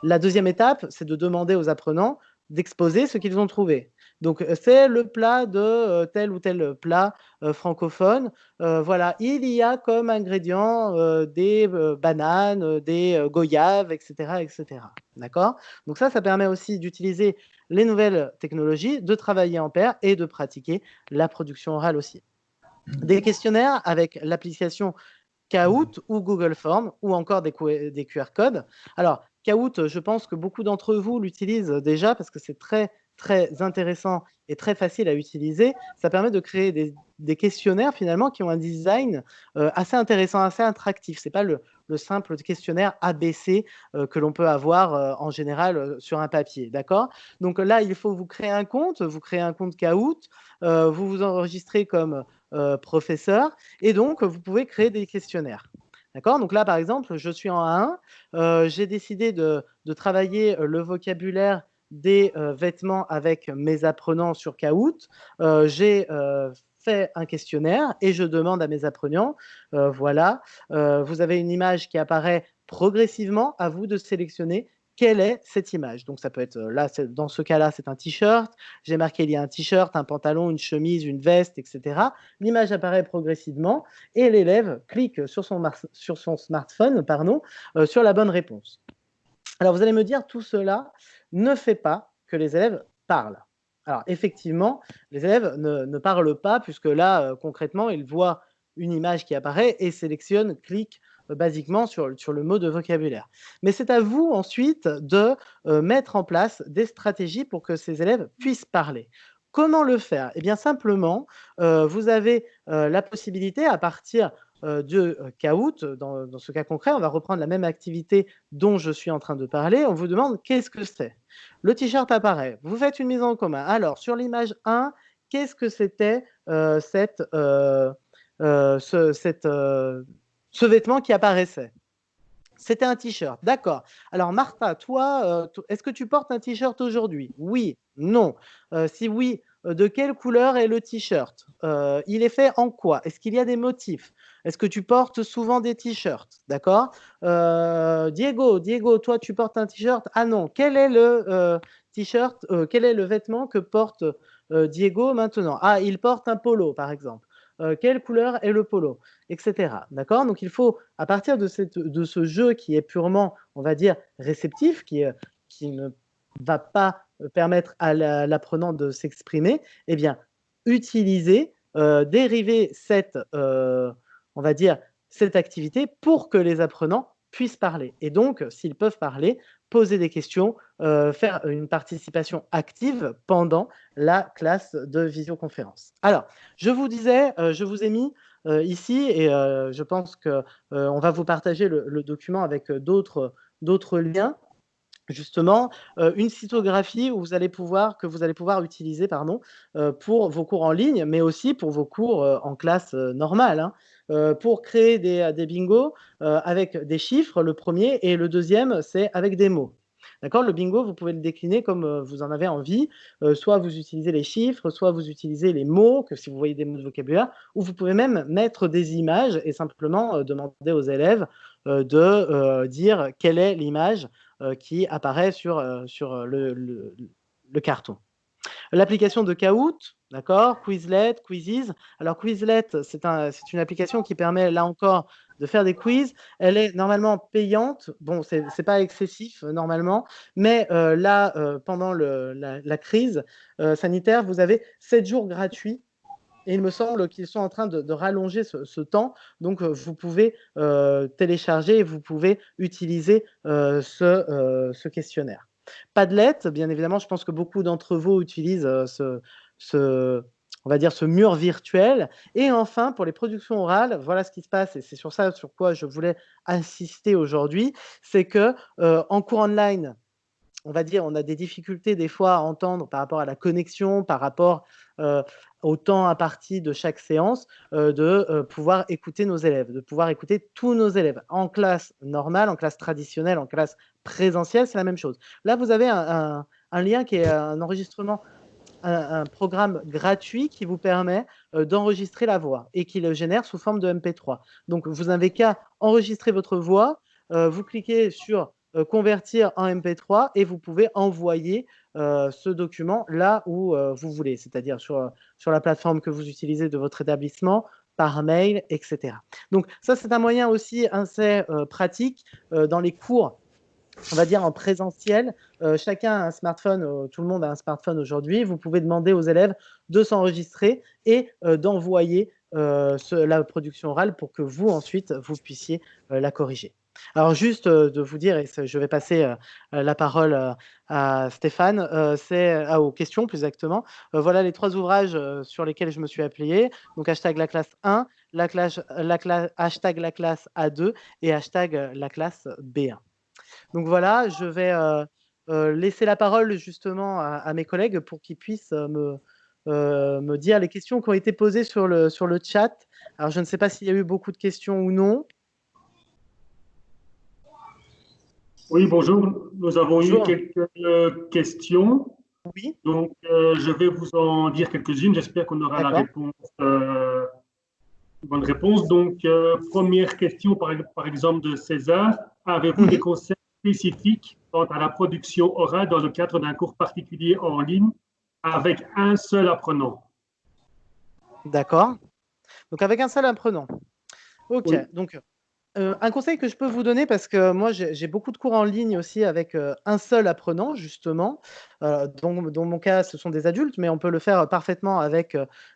la deuxième étape, c'est de demander aux apprenants d'exposer ce qu'ils ont trouvé. Donc, c'est le plat de tel ou tel plat francophone. Voilà, il y a comme ingrédient des bananes, des goyaves, etc., etc. D'accord? Donc ça permet aussi d'utiliser les nouvelles technologies, de travailler en pair et de pratiquer la production orale aussi. Des questionnaires avec l'application Kahoot ou Google Forms ou encore des QR codes. Alors, Kahoot, je pense que beaucoup d'entre vous l'utilisent déjà parce que c'est très, très intéressant et très facile à utiliser. Ça permet de créer des questionnaires finalement qui ont un design assez intéressant, assez attractif. Ce n'est pas le simple questionnaire ABC que l'on peut avoir en général sur un papier. D'accord? Donc là, il faut vous créer un compte. Vous créez un compte Kahoot. Vous vous enregistrez comme professeur et donc vous pouvez créer des questionnaires. D'accord? Donc là, par exemple, je suis en A1, j'ai décidé de travailler le vocabulaire des vêtements avec mes apprenants sur Kahoot, j'ai fait un questionnaire et je demande à mes apprenants, voilà, vous avez une image qui apparaît progressivement, à vous de sélectionner quelle est cette image. Donc ça peut être, là, dans ce cas-là, c'est un t-shirt, j'ai marqué il y a un t-shirt, un pantalon, une chemise, une veste, etc. L'image apparaît progressivement et l'élève clique sur son smartphone, sur la bonne réponse. Alors vous allez me dire, tout cela ne fait pas que les élèves parlent. Alors effectivement, les élèves ne parlent pas, puisque là, concrètement, ils voient une image qui apparaît et sélectionnent, cliquent basiquement sur le mot de vocabulaire. Mais c'est à vous ensuite de mettre en place des stratégies pour que ces élèves puissent parler. Comment le faire? Eh bien simplement, vous avez la possibilité, à partir de Kahoot, dans ce cas concret, on va reprendre la même activité dont je suis en train de parler. On vous demande qu'est-ce que c'est. Le t-shirt apparaît. Vous faites une mise en commun. Alors, sur l'image 1, qu'est-ce que c'était ce vêtement qui apparaissait? C'était un t-shirt, d'accord. Alors Martha, toi, est-ce que tu portes un t-shirt aujourd'hui? Oui, non. Si oui, de quelle couleur est le t-shirt? Il est fait en quoi? Est-ce qu'il y a des motifs? Est-ce que tu portes souvent des t-shirts? D'accord. Diego, toi, tu portes un t-shirt? Ah non. Quel est le t-shirt, quel est le vêtement que porte Diego maintenant? Ah, il porte un polo, par exemple. Quelle couleur est le polo? Etc. D'accord. Donc il faut, à partir de ce jeu qui est purement, on va dire, réceptif, qui ne va pas permettre à l'apprenant de s'exprimer, eh bien, utiliser, dériver on va dire, cette activité pour que les apprenants puissent parler. Et donc, s'ils peuvent parler, poser des questions, faire une participation active pendant la classe de visioconférence. Alors, je vous disais, je vous ai mis ici, et je pense qu'on va vous partager le document avec d'autres liens, justement, une cytographie que vous allez pouvoir utiliser, pour vos cours en ligne, mais aussi pour vos cours en classe normale, hein, pour créer des bingos avec des chiffres, le premier, et le deuxième, c'est avec des mots. D'accord. Le bingo, vous pouvez le décliner comme vous en avez envie. Soit vous utilisez les chiffres, soit vous utilisez les mots, que si vous voyez des mots de vocabulaire, ou vous pouvez même mettre des images et simplement demander aux élèves de dire quelle est l'image qui apparaît sur le carton. L'application de Kahoot, d'accord, Quizlet, Quizzes. Alors Quizlet, c'est une application qui permet, là encore, de faire des quiz. Elle est normalement payante. Bon, c'est pas excessif normalement, mais là, pendant la crise sanitaire, vous avez 7 jours gratuits. Et il me semble qu'ils sont en train de rallonger ce temps. Donc, vous pouvez télécharger et vous pouvez utiliser ce questionnaire. Padlet, bien évidemment, je pense que beaucoup d'entre vous utilisent on va dire, ce mur virtuel. Et enfin, pour les productions orales, voilà ce qui se passe, et c'est sur ça sur quoi je voulais insister aujourd'hui, c'est que en cours online, on va dire, on a des difficultés des fois à entendre par rapport à la connexion, par rapport au temps imparti de chaque séance, de pouvoir écouter nos élèves, de pouvoir écouter tous nos élèves. En classe normale, en classe traditionnelle, en classe présentielle, c'est la même chose. Là, vous avez un lien qui est un enregistrement, un programme gratuit qui vous permet d'enregistrer la voix et qui le génère sous forme de MP3. Donc, vous n'avez qu'à enregistrer votre voix, vous cliquez sur convertir en MP3 et vous pouvez envoyer ce document là où vous voulez, c'est-à-dire sur la plateforme que vous utilisez de votre établissement, par mail, etc. Donc ça, c'est un moyen aussi assez pratique dans les cours, on va dire en présentiel. Chacun a un smartphone, tout le monde a un smartphone aujourd'hui. Vous pouvez demander aux élèves de s'enregistrer et d'envoyer la production orale pour que vous, ensuite, vous puissiez la corriger. Alors, juste de vous dire, et je vais passer la parole à Stéphane, aux questions plus exactement. Voilà les 3 ouvrages sur lesquels je me suis appuyé. Donc, hashtag la classe 1, hashtag la classe A2 et hashtag la classe B1. Donc voilà, je vais laisser la parole justement à mes collègues pour qu'ils puissent me dire les questions qui ont été posées sur le chat. Alors, je ne sais pas s'il y a eu beaucoup de questions ou non. Oui, bonjour. Nous avons eu Bonjour. quelques questions. Oui, Donc, je vais vous en dire quelques-unes. J'espère qu'on aura la d'accord. réponse, bonne réponse. Donc, première question, par exemple, de César. Avez-vous des Mhm. conseils spécifiques quant à la production orale dans le cadre d'un cours particulier en ligne avec un seul apprenant? D'accord. Donc, avec un seul apprenant. OK. Oui. Donc, un conseil que je peux vous donner, parce que moi, j'ai beaucoup de cours en ligne aussi avec un seul apprenant, justement. Dans mon cas, ce sont des adultes, mais on peut le faire parfaitement avec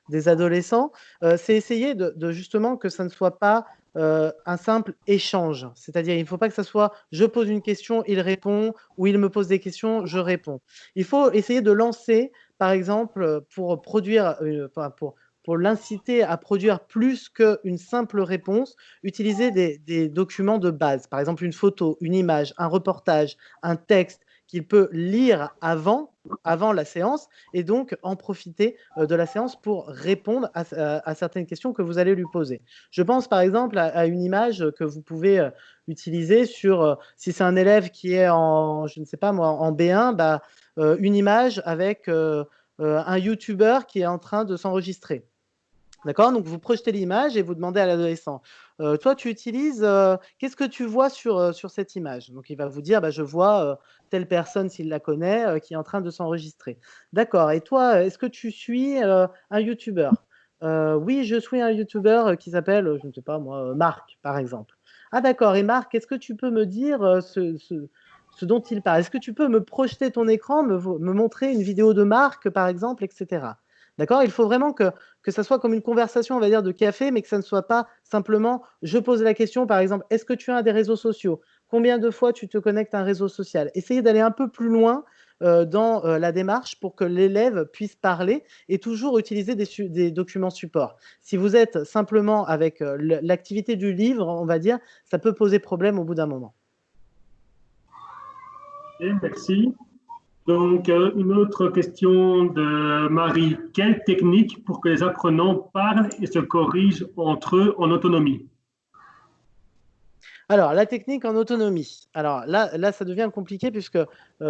des adolescents. C'est essayer justement que ça ne soit pas un simple échange. C'est-à-dire, il ne faut pas que ça soit je pose une question, il répond, ou il me pose des questions, je réponds. Il faut essayer de lancer, par exemple, pour produire, enfin, pour l'inciter à produire plus qu'une simple réponse, utiliser des documents de base, par exemple une photo, une image, un reportage, un texte qu'il peut lire avant la séance et donc en profiter de la séance pour répondre à certaines questions que vous allez lui poser. Je pense par exemple à une image que vous pouvez utiliser sur, si c'est un élève qui est en, je ne sais pas moi, en B1, bah, une image avec un YouTuber qui est en train de s'enregistrer. D'accord? Donc, vous projetez l'image et vous demandez à l'adolescent, toi, tu utilises, qu'est-ce que tu vois sur cette image? Donc, il va vous dire, bah, je vois telle personne, s'il la connaît, qui est en train de s'enregistrer. D'accord. Et toi, est-ce que tu suis un YouTuber? Oui, je suis un YouTuber qui s'appelle, je ne sais pas moi, Marc, par exemple. Ah, d'accord. Et Marc, est-ce que tu peux me dire ce dont il parle? Est-ce que tu peux me projeter ton écran, me montrer une vidéo de Marc, par exemple, etc. D'accord? Il faut vraiment que ça soit comme une conversation, on va dire, de café, mais que ça ne soit pas simplement je pose la question, par exemple, est-ce que tu as des réseaux sociaux? Combien de fois tu te connectes à un réseau social? Essayez d'aller un peu plus loin dans la démarche pour que l'élève puisse parler et toujours utiliser des documents supports. Si vous êtes simplement avec l'activité du livre, on va dire, ça peut poser problème au bout d'un moment. Ok, merci. Donc, une autre question de Marie. Quelle technique pour que les apprenants parlent et se corrigent entre eux en autonomie? Alors, la technique en autonomie. Alors là, ça devient compliqué puisque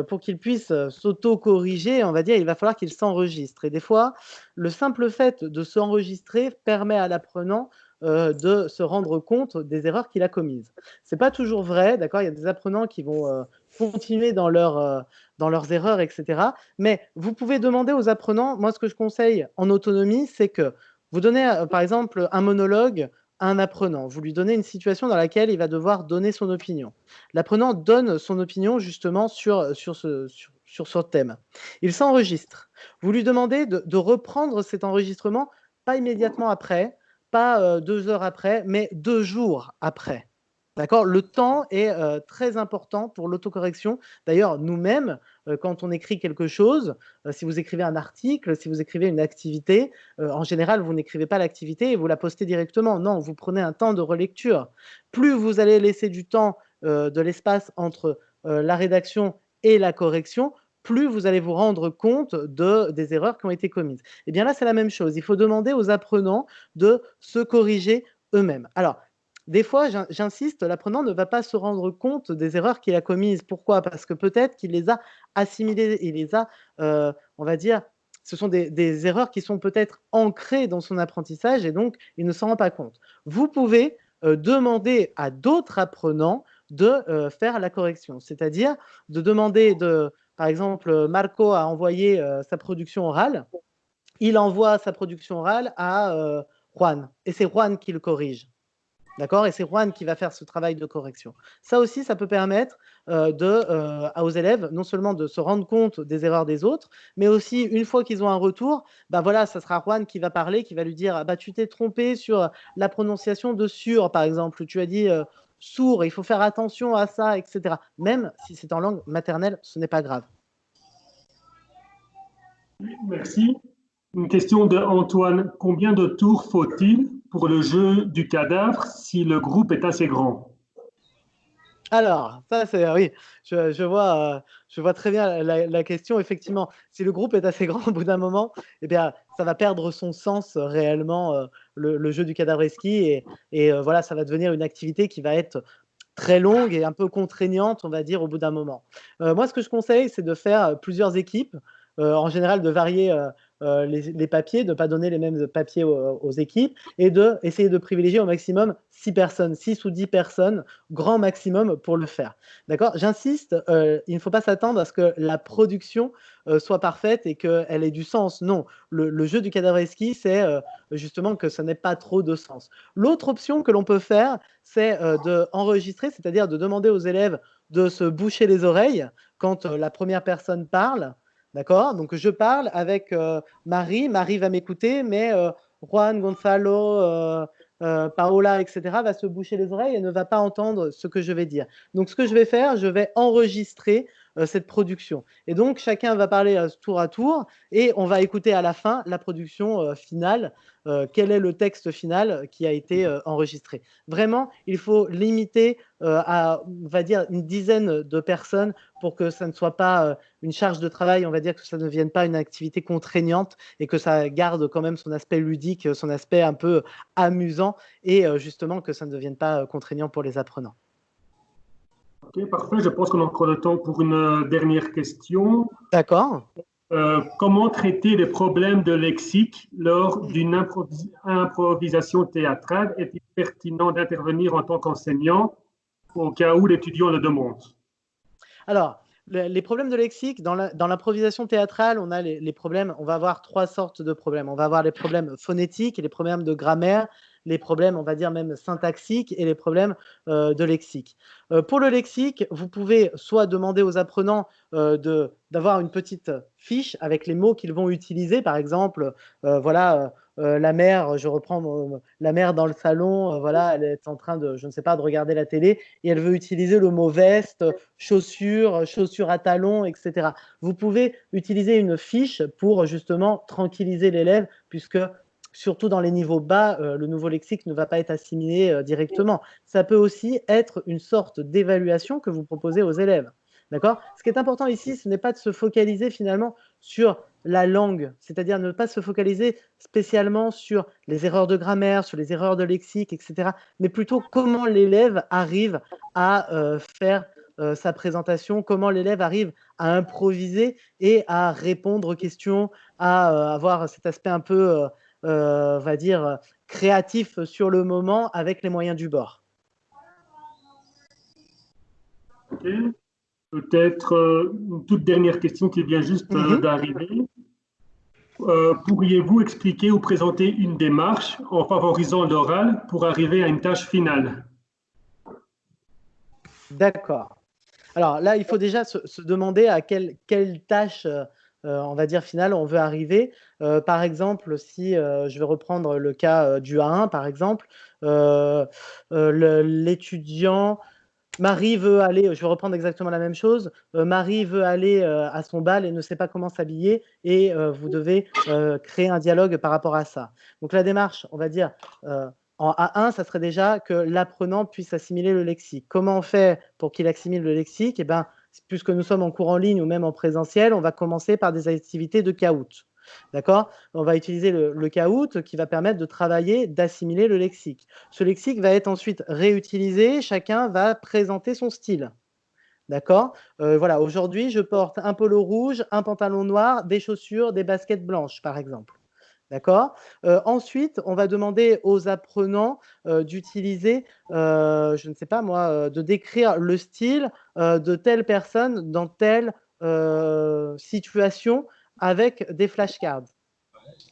pour qu'il puisse s'auto-corriger, on va dire, il va falloir qu'il s'enregistre. Et des fois, le simple fait de s'enregistrer permet à l'apprenant de se rendre compte des erreurs qu'il a commises. C'est pas toujours vrai, d'accord? Il y a des apprenants qui vont continuer dans leurs erreurs, etc. Mais vous pouvez demander aux apprenants, moi ce que je conseille en autonomie, c'est que vous donnez par exemple un monologue à un apprenant. Vous lui donnez une situation dans laquelle il va devoir donner son opinion. L'apprenant donne son opinion justement sur ce thème. Il s'enregistre. Vous lui demandez de reprendre cet enregistrement, pas immédiatement après, pas 2 heures après, mais 2 jours après. D'accord? Le temps est très important pour l'autocorrection. D'ailleurs, nous-mêmes, quand on écrit quelque chose, si vous écrivez un article, si vous écrivez une activité, en général, vous n'écrivez pas l'activité et vous la postez directement. Non, vous prenez un temps de relecture. Plus vous allez laisser du temps, de l'espace entre la rédaction et la correction, plus vous allez vous rendre compte des erreurs qui ont été commises. Et bien là, c'est la même chose. Il faut demander aux apprenants de se corriger eux-mêmes. Alors, des fois, j'insiste, l'apprenant ne va pas se rendre compte des erreurs qu'il a commises. Pourquoi? Parce que peut-être qu'il les a assimilées, il les a, on va dire, ce sont des erreurs qui sont peut-être ancrées dans son apprentissage et donc il ne s'en rend pas compte. Vous pouvez demander à d'autres apprenants de faire la correction, c'est-à-dire de demander par exemple, Marco a envoyé sa production orale, il envoie sa production orale à Juan et c'est Juan qui le corrige. D'accord? Et c'est Juan qui va faire ce travail de correction. Ça aussi, ça peut permettre aux élèves non seulement de se rendre compte des erreurs des autres, mais aussi, une fois qu'ils ont un retour, ben voilà, ça sera Juan qui va parler, qui va lui dire ah bah, tu t'es trompé sur la prononciation de sur, par exemple, tu as dit sourd, il faut faire attention à ça, etc. Même si c'est en langue maternelle, ce n'est pas grave. Merci. Une question de Antoine. Combien de tours faut-il pour le jeu du cadavre si le groupe est assez grand? Alors, ça, c'est oui, je vois très bien la question. Effectivement, si le groupe est assez grand au bout d'un moment, eh bien, ça va perdre son sens réellement, le jeu du cadavre exquis et voilà, ça va devenir une activité qui va être très longue et un peu contraignante, on va dire, au bout d'un moment. Moi, ce que je conseille, c'est de faire plusieurs équipes, en général de varier les papiers, de ne pas donner les mêmes papiers aux équipes et d'essayer de privilégier au maximum 6 personnes, 6 ou 10 personnes, grand maximum pour le faire. D'accord? J'insiste, il ne faut pas s'attendre à ce que la production soit parfaite et qu'elle ait du sens. Non, le jeu du cadavre exquis, c'est justement que ça n'ait pas trop de sens. L'autre option que l'on peut faire, c'est d'enregistrer, c'est-à-dire de demander aux élèves de se boucher les oreilles quand la première personne parle. D'accord? Donc, je parle avec Marie. Marie va m'écouter, mais Juan, Gonzalo, Paola, etc. va se boucher les oreilles et ne va pas entendre ce que je vais dire. Donc, ce que je vais faire, je vais enregistrer cette production. Et donc, chacun va parler tour à tour et on va écouter à la fin la production finale. Quel est le texte final qui a été enregistré? Vraiment, il faut limiter à, on va dire, une dizaine de personnes pour que ça ne soit pas une charge de travail, on va dire que ça ne devienne pas une activité contraignante et que ça garde quand même son aspect ludique, son aspect un peu amusant et justement que ça ne devienne pas contraignant pour les apprenants. Ok, parfait. Je pense qu'on a encore le temps pour une dernière question. D'accord. Comment traiter les problèmes de lexique lors d'une improvisation théâtrale? Est-il pertinent d'intervenir en tant qu'enseignant au cas où l'étudiant le demande? Alors, les problèmes de lexique, dans l'improvisation théâtrale, on a les problèmes, on va avoir 3 sortes de problèmes. On va avoir les problèmes phonétiques, les problèmes de grammaire, les problèmes, on va dire même syntaxiques et les problèmes de lexique. Pour le lexique, vous pouvez soit demander aux apprenants d'avoir une petite fiche avec les mots qu'ils vont utiliser. Par exemple, voilà, la mère, je reprends la mère dans le salon, voilà, elle est en train de, je ne sais pas, de regarder la télé et elle veut utiliser le mot veste, chaussures, chaussures à talons, etc. Vous pouvez utiliser une fiche pour justement tranquilliser l'élève, puisque surtout dans les niveaux bas, le nouveau lexique ne va pas être assimilé directement. Ça peut aussi être une sorte d'évaluation que vous proposez aux élèves. D'accord? Ce qui est important ici, ce n'est pas de se focaliser finalement sur la langue, c'est-à-dire ne pas se focaliser spécialement sur les erreurs de grammaire, sur les erreurs de lexique, etc., mais plutôt comment l'élève arrive à faire sa présentation, comment l'élève arrive à improviser et à répondre aux questions, à avoir cet aspect un peu, on va dire, créatif sur le moment avec les moyens du bord. Ok. Peut-être une toute dernière question qui vient juste d'arriver. Pourriez-vous expliquer ou présenter une démarche en favorisant l'oral pour arriver à une tâche finale? D'accord. Alors là, il faut déjà se demander à quelle tâche, on va dire, finale on veut arriver. Par exemple, si je vais reprendre le cas du A1, par exemple, l'étudiant Marie veut aller, je vais reprendre exactement la même chose, Marie veut aller à son bal et ne sait pas comment s'habiller et vous devez créer un dialogue par rapport à ça. Donc la démarche, on va dire, en A1, ça serait déjà que l'apprenant puisse assimiler le lexique. Comment on fait pour qu'il assimile le lexique? Eh bien, puisque nous sommes en cours en ligne ou même en présentiel, on va commencer par des activités de caout. D'accord? On va utiliser le caout qui va permettre de travailler, d'assimiler le lexique. Ce lexique va être ensuite réutilisé, chacun va présenter son style. D'accord? Voilà, aujourd'hui, je porte un polo rouge, un pantalon noir, des chaussures, des baskets blanches, par exemple. D'accord? Ensuite, on va demander aux apprenants d'utiliser, je ne sais pas moi, de décrire le style de telle personne dans telle situation avec des flashcards.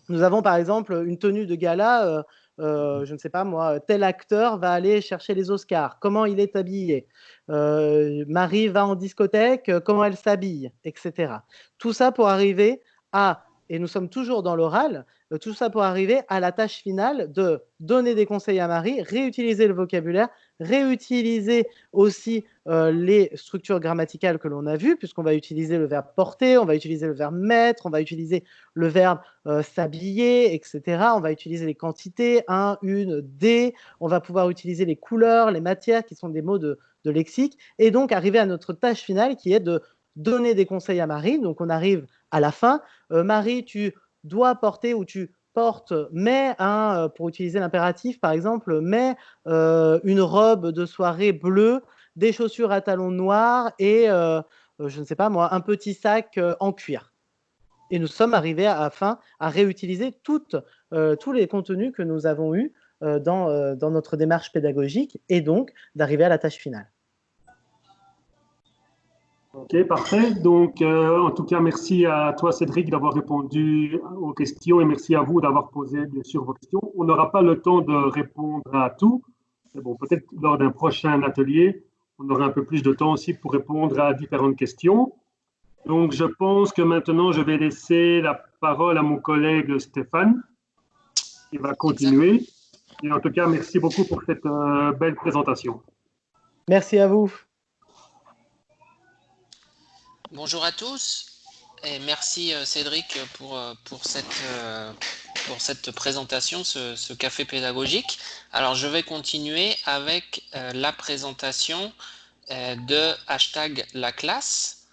Nous avons par exemple une tenue de gala, je ne sais pas moi, tel acteur va aller chercher les Oscars, comment il est habillé, Marie va en discothèque, comment elle s'habille, etc. Tout ça pour arriver à, et nous sommes toujours dans l'oral, tout ça pour arriver à la tâche finale de donner des conseils à Marie, réutiliser le vocabulaire, réutiliser aussi les structures grammaticales que l'on a vues, puisqu'on va utiliser le verbe porter, on va utiliser le verbe mettre, on va utiliser le verbe s'habiller, etc. On va utiliser les quantités, un, une, des, on va pouvoir utiliser les couleurs, les matières qui sont des mots de lexique, et donc arriver à notre tâche finale qui est de donner des conseils à Marie. Donc on arrive à la fin. Marie, tu dois porter ou tu porte, mets pour utiliser l'impératif, par exemple, mets une robe de soirée bleue, des chaussures à talons noirs et, je ne sais pas moi, un petit sac en cuir. Et nous sommes arrivés à réutiliser tous les contenus que nous avons eus dans notre démarche pédagogique et donc d'arriver à la tâche finale. Ok, parfait. Donc, en tout cas, merci à toi, Cédric, d'avoir répondu aux questions et merci à vous d'avoir posé, bien sûr, vos questions. On n'aura pas le temps de répondre à tout, mais bon, peut-être lors d'un prochain atelier, on aura un peu plus de temps aussi pour répondre à différentes questions. Donc, je pense que maintenant, je vais laisser la parole à mon collègue Stéphane, qui va continuer. Et en tout cas, merci beaucoup pour cette belle présentation. Merci à vous. Bonjour à tous et merci Cédric pour cette présentation, ce café pédagogique. Alors je vais continuer avec la présentation de #laclasse,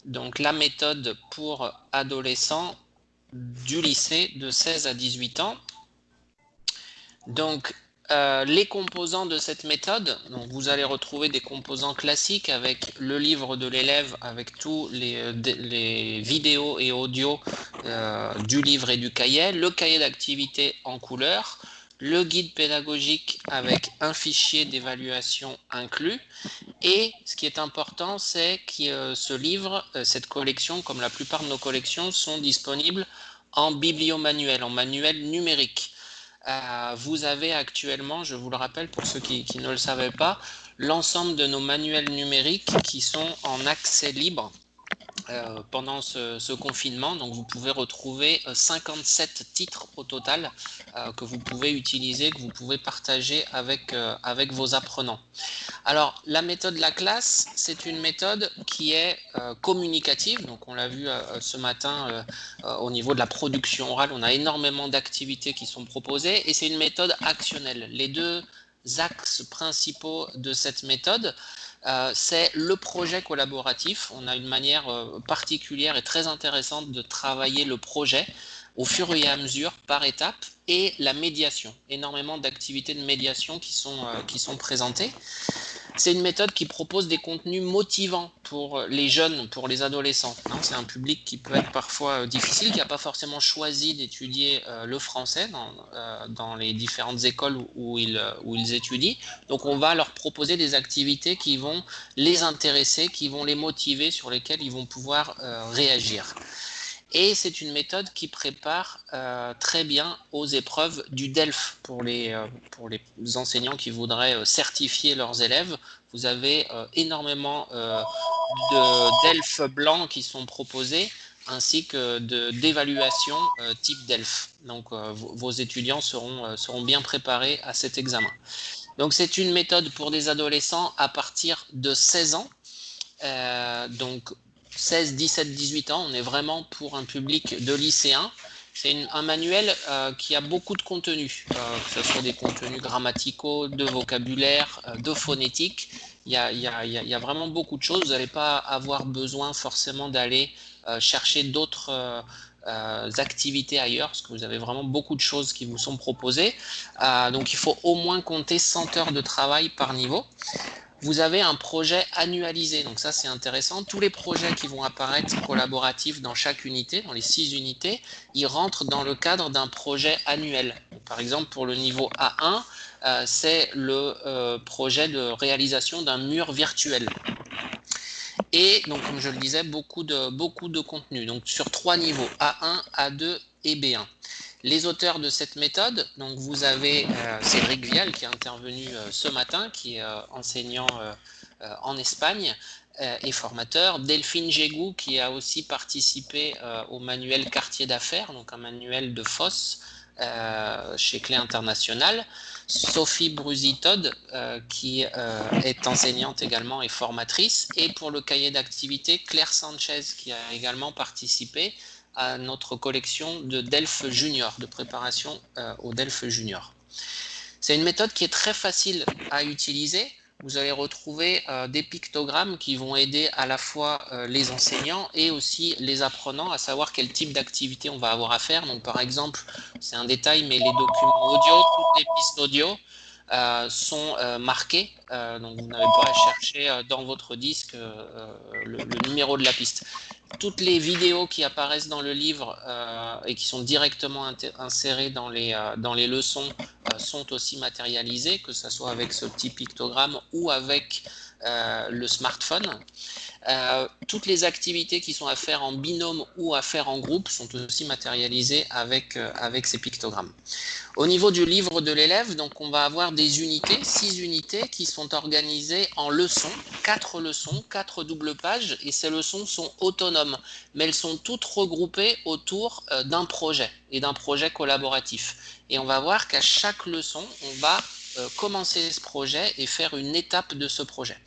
donc la méthode pour adolescents du lycée de 16 à 18 ans. Donc les composants de cette méthode, donc vous allez retrouver des composants classiques avec le livre de l'élève, avec tous les vidéos et audios du livre et du cahier, le cahier d'activité en couleur, le guide pédagogique avec un fichier d'évaluation inclus. Et ce qui est important, c'est que ce livre, cette collection, comme la plupart de nos collections, sont disponibles en bibliomanuel, en manuel numérique. Vous avez actuellement, je vous le rappelle pour ceux qui ne le savaient pas, l'ensemble de nos manuels numériques qui sont en accès libre pendant ce confinement. Donc vous pouvez retrouver 57 titres au total que vous pouvez utiliser, que vous pouvez partager avec vos apprenants. Alors la méthode Laclasse, c'est une méthode qui est communicative. Donc on l'a vu ce matin au niveau de la production orale, on a énormément d'activités qui sont proposées et c'est une méthode actionnelle. Les deux axes principaux de cette méthode, c'est le projet collaboratif. On a une manière particulière et très intéressante de travailler le projet au fur et à mesure, par étapes, et la médiation. Énormément d'activités de médiation qui sont présentées. C'est une méthode qui propose des contenus motivants pour les jeunes, pour les adolescents. C'est un public qui peut être parfois difficile, qui n'a pas forcément choisi d'étudier le français dans les différentes écoles où ils étudient. Donc on va leur proposer des activités qui vont les intéresser, qui vont les motiver, sur lesquelles ils vont pouvoir réagir. Et c'est une méthode qui prépare très bien aux épreuves du DELF pour les enseignants qui voudraient certifier leurs élèves. Vous avez énormément de DELF blancs qui sont proposés, ainsi que d'évaluations type DELF. Donc vos étudiants seront bien préparés à cet examen. Donc c'est une méthode pour des adolescents à partir de 16 ans. Donc 16, 17, 18 ans, on est vraiment pour un public de lycéens. C'est un manuel qui a beaucoup de contenu, que ce soit des contenus grammaticaux, de vocabulaire, de phonétique. Il y a vraiment beaucoup de choses. Vous n'allez pas avoir besoin forcément d'aller chercher d'autres activités ailleurs, parce que vous avez vraiment beaucoup de choses qui vous sont proposées. Donc il faut au moins compter 100 heures de travail par niveau. Vous avez un projet annualisé, donc ça c'est intéressant. Tous les projets qui vont apparaître collaboratifs dans chaque unité, dans les 6 unités, ils rentrent dans le cadre d'un projet annuel. Donc, par exemple, pour le niveau A1, c'est le projet de réalisation d'un mur virtuel. Et donc, comme je le disais, beaucoup de contenu. Donc, sur 3 niveaux, A1, A2 et B1. Les auteurs de cette méthode, donc vous avez Cédric Vial qui est intervenu ce matin, qui est enseignant en Espagne et formateur, Delphine Jégou qui a aussi participé au manuel Quartier d'affaires, donc un manuel de FOSS chez Clé International, Sophie Brusitod qui est enseignante également et formatrice, et pour le cahier d'activité, Claire Sanchez qui a également participé à notre collection de DELF Junior, de préparation au DELF Junior. C'est une méthode qui est très facile à utiliser. vous allez retrouver des pictogrammes qui vont aider à la fois les enseignants et aussi les apprenants à savoir quel type d'activité on va avoir à faire. Donc, par exemple, c'est un détail, mais les documents audio, toutes les pistes audio sont marquées. Donc, vous n'avez pas à chercher dans votre disque le numéro de la piste. Toutes les vidéos qui apparaissent dans le livre et qui sont directement insérées dans les leçons sont aussi matérialisées, que ce soit avec ce petit pictogramme ou avec le smartphone. Toutes les activités qui sont à faire en binôme ou à faire en groupe sont aussi matérialisées avec ces pictogrammes. Au niveau du livre de l'élève, donc on va avoir des unités, 6 unités qui sont organisées en leçons, 4 doubles pages, et ces leçons sont autonomes, mais elles sont toutes regroupées autour d'un projet et d'un projet collaboratif. Et on va voir qu'à chaque leçon, on va commencer ce projet et faire une étape de ce projet.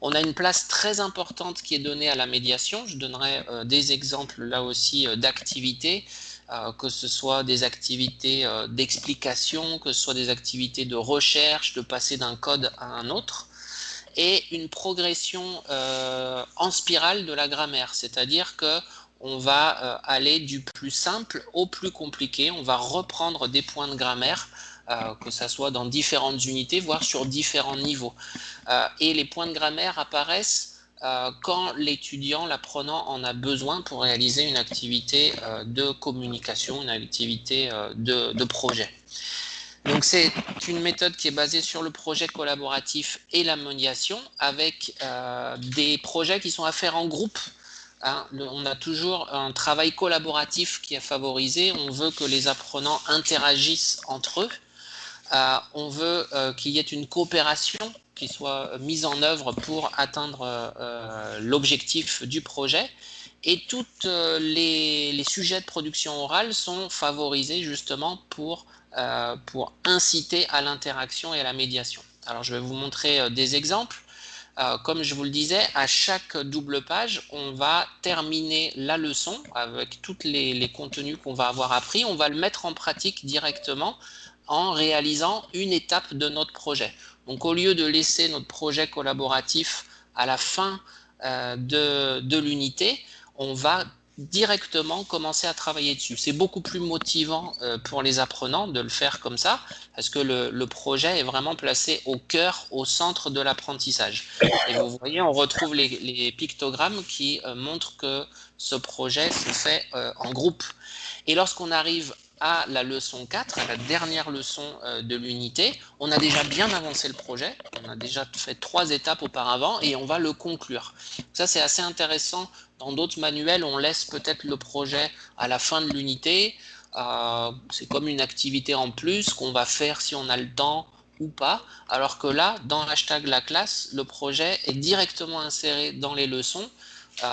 On a une place très importante qui est donnée à la médiation. Je donnerai des exemples là aussi d'activités, que ce soit des activités d'explication, que ce soit des activités de recherche, de passer d'un code à un autre, et une progression en spirale de la grammaire, c'est-à-dire que on va aller du plus simple au plus compliqué. On va reprendre des points de grammaire, que ça soit dans différentes unités, voire sur différents niveaux. Et les points de grammaire apparaissent quand l'étudiant, l'apprenant en a besoin pour réaliser une activité de communication, une activité de projet. Donc c'est une méthode qui est basée sur le projet collaboratif et la médiation, avec des projets qui sont à faire en groupe. Hein, on a toujours un travail collaboratif qui est favorisé. On veut que les apprenants interagissent entre eux. On veut qu'il y ait une coopération qui soit mise en œuvre pour atteindre l'objectif du projet. Et tous les sujets de production orale sont favorisés justement pour inciter à l'interaction et à la médiation. Alors je vais vous montrer des exemples. Comme je vous le disais, à chaque double page, on va terminer la leçon avec tous les contenus qu'on va avoir appris. On va le mettre en pratique directement en réalisant une étape de notre projet. Donc au lieu de laisser notre projet collaboratif à la fin de l'unité, on va directement commencer à travailler dessus. C'est beaucoup plus motivant pour les apprenants de le faire comme ça, parce que le projet est vraiment placé au cœur, au centre de l'apprentissage. Et vous voyez, on retrouve les pictogrammes qui montrent que ce projet se fait en groupe. Et lorsqu'on arrive à la leçon 4, à la dernière leçon de l'unité, on a déjà bien avancé le projet, on a déjà fait 3 étapes auparavant et on va le conclure. Ça, c'est assez intéressant. Dans d'autres manuels, on laisse peut-être le projet à la fin de l'unité. C'est comme une activité en plus qu'on va faire si on a le temps ou pas, alors que là, dans hashtag la classe, le projet est directement inséré dans les leçons. C'est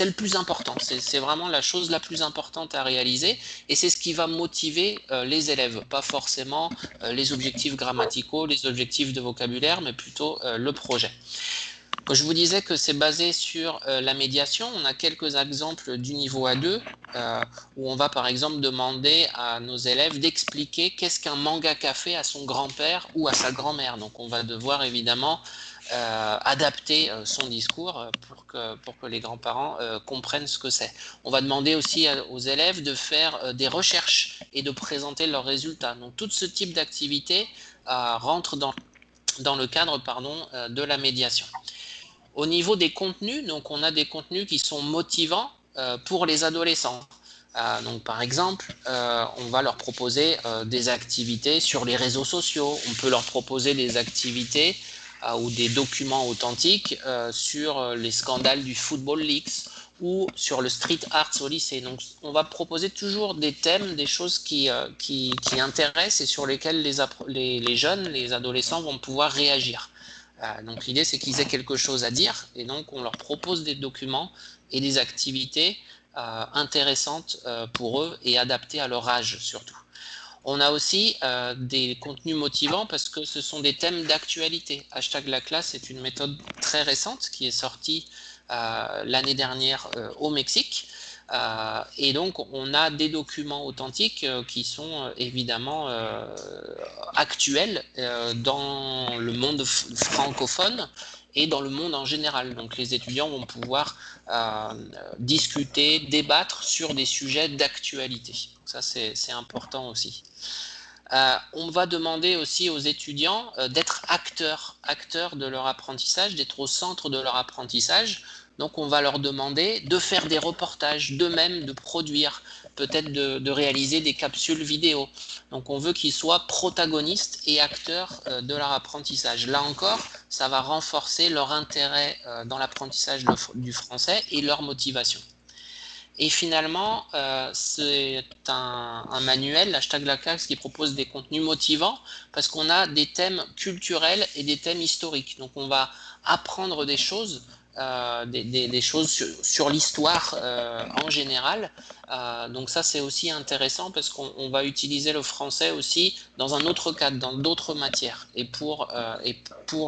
le plus important, c'est vraiment la chose la plus importante à réaliser, et c'est ce qui va motiver les élèves, pas forcément les objectifs grammaticaux, les objectifs de vocabulaire, mais plutôt le projet. Je vous disais que c'est basé sur la médiation. On a quelques exemples du niveau A2 où on va par exemple demander à nos élèves d'expliquer qu'est-ce qu'un mangaka fait à son grand-père ou à sa grand-mère. Donc on va devoir évidemment adapter son discours pour que les grands-parents comprennent ce que c'est. On va demander aussi aux élèves de faire des recherches et de présenter leurs résultats. Donc tout ce type d'activité rentre dans le cadre de la médiation. Au niveau des contenus, donc on a des contenus qui sont motivants pour les adolescents. Donc par exemple, on va leur proposer des activités sur les réseaux sociaux. On peut leur proposer des activités ou des documents authentiques sur les scandales du Football Leaks ou sur le street arts au lycée. Donc on va proposer toujours des thèmes, des choses qui intéressent et sur lesquelles les jeunes, les adolescents vont pouvoir réagir. Donc l'idée, c'est qu'ils aient quelque chose à dire, et donc on leur propose des documents et des activités intéressantes pour eux et adaptées à leur âge surtout. On a aussi des contenus motivants parce que ce sont des thèmes d'actualité. Hashtag la classe est une méthode très récente qui est sortie l'année dernière au Mexique. Et donc, on a des documents authentiques qui sont évidemment actuels dans le monde francophone et dans le monde en général. Donc, les étudiants vont pouvoir discuter, débattre sur des sujets d'actualité. Ça, c'est important aussi. On va demander aussi aux étudiants d'être acteurs de leur apprentissage, d'être au centre de leur apprentissage. Donc, on va leur demander de faire des reportages, d'eux-mêmes, de produire, peut-être de réaliser des capsules vidéo. Donc, on veut qu'ils soient protagonistes et acteurs de leur apprentissage. Là encore, ça va renforcer leur intérêt dans l'apprentissage du français et leur motivation. Et finalement, c'est un manuel, #LaClasse, qui propose des contenus motivants parce qu'on a des thèmes culturels et des thèmes historiques. Donc, on va apprendre des choses, des choses sur l'histoire en général. Donc, ça, c'est aussi intéressant parce qu'on va utiliser le français aussi dans un autre cadre, dans d'autres matières et pour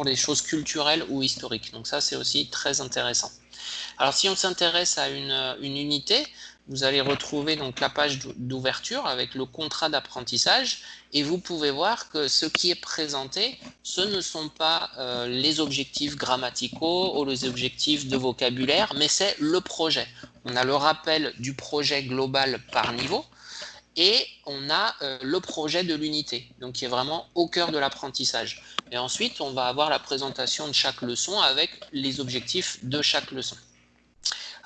les choses culturelles ou historiques. Donc, ça, c'est aussi très intéressant. Alors, si on s'intéresse à une unité, vous allez retrouver donc la page d'ouverture avec le contrat d'apprentissage et vous pouvez voir que ce qui est présenté, ce ne sont pas les objectifs grammaticaux ou les objectifs de vocabulaire, mais c'est le projet. On a le rappel du projet global par niveau et on a le projet de l'unité, donc qui est vraiment au cœur de l'apprentissage. Et ensuite, on va avoir la présentation de chaque leçon avec les objectifs de chaque leçon.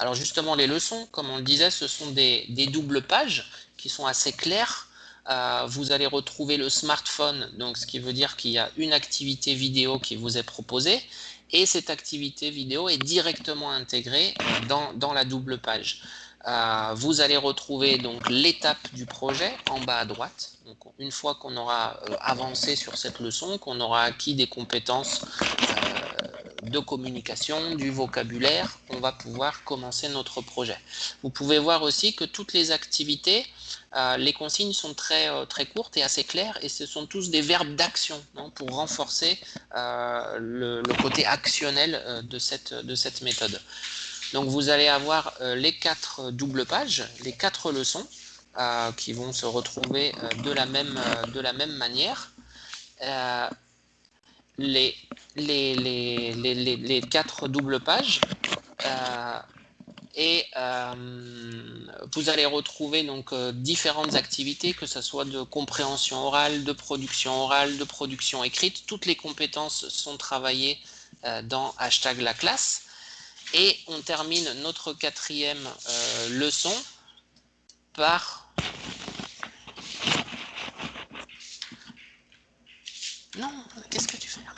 Alors justement, les leçons, comme on le disait, ce sont des doubles pages qui sont assez claires. Vous allez retrouver le smartphone, donc ce qui veut dire qu'il y a une activité vidéo qui vous est proposée, et cette activité vidéo est directement intégrée dans la double page. Vous allez retrouver donc l'étape du projet en bas à droite. Donc, une fois qu'on aura avancé sur cette leçon, qu'on aura acquis des compétences de communication, du vocabulaire, on va pouvoir commencer notre projet. Vous pouvez voir aussi que toutes les activités, les consignes sont très courtes et assez claires, et ce sont tous des verbes d'action pour renforcer le côté actionnel de cette méthode. Donc vous allez avoir les 4 doubles pages, les 4 leçons qui vont se retrouver de la même manière. Les 4 doubles pages et vous allez retrouver donc différentes activités, que ce soit de compréhension orale, de production écrite. Toutes les compétences sont travaillées dans #LaClasse. Et on termine notre 4e leçon par... Non, qu'est-ce que tu fais là ?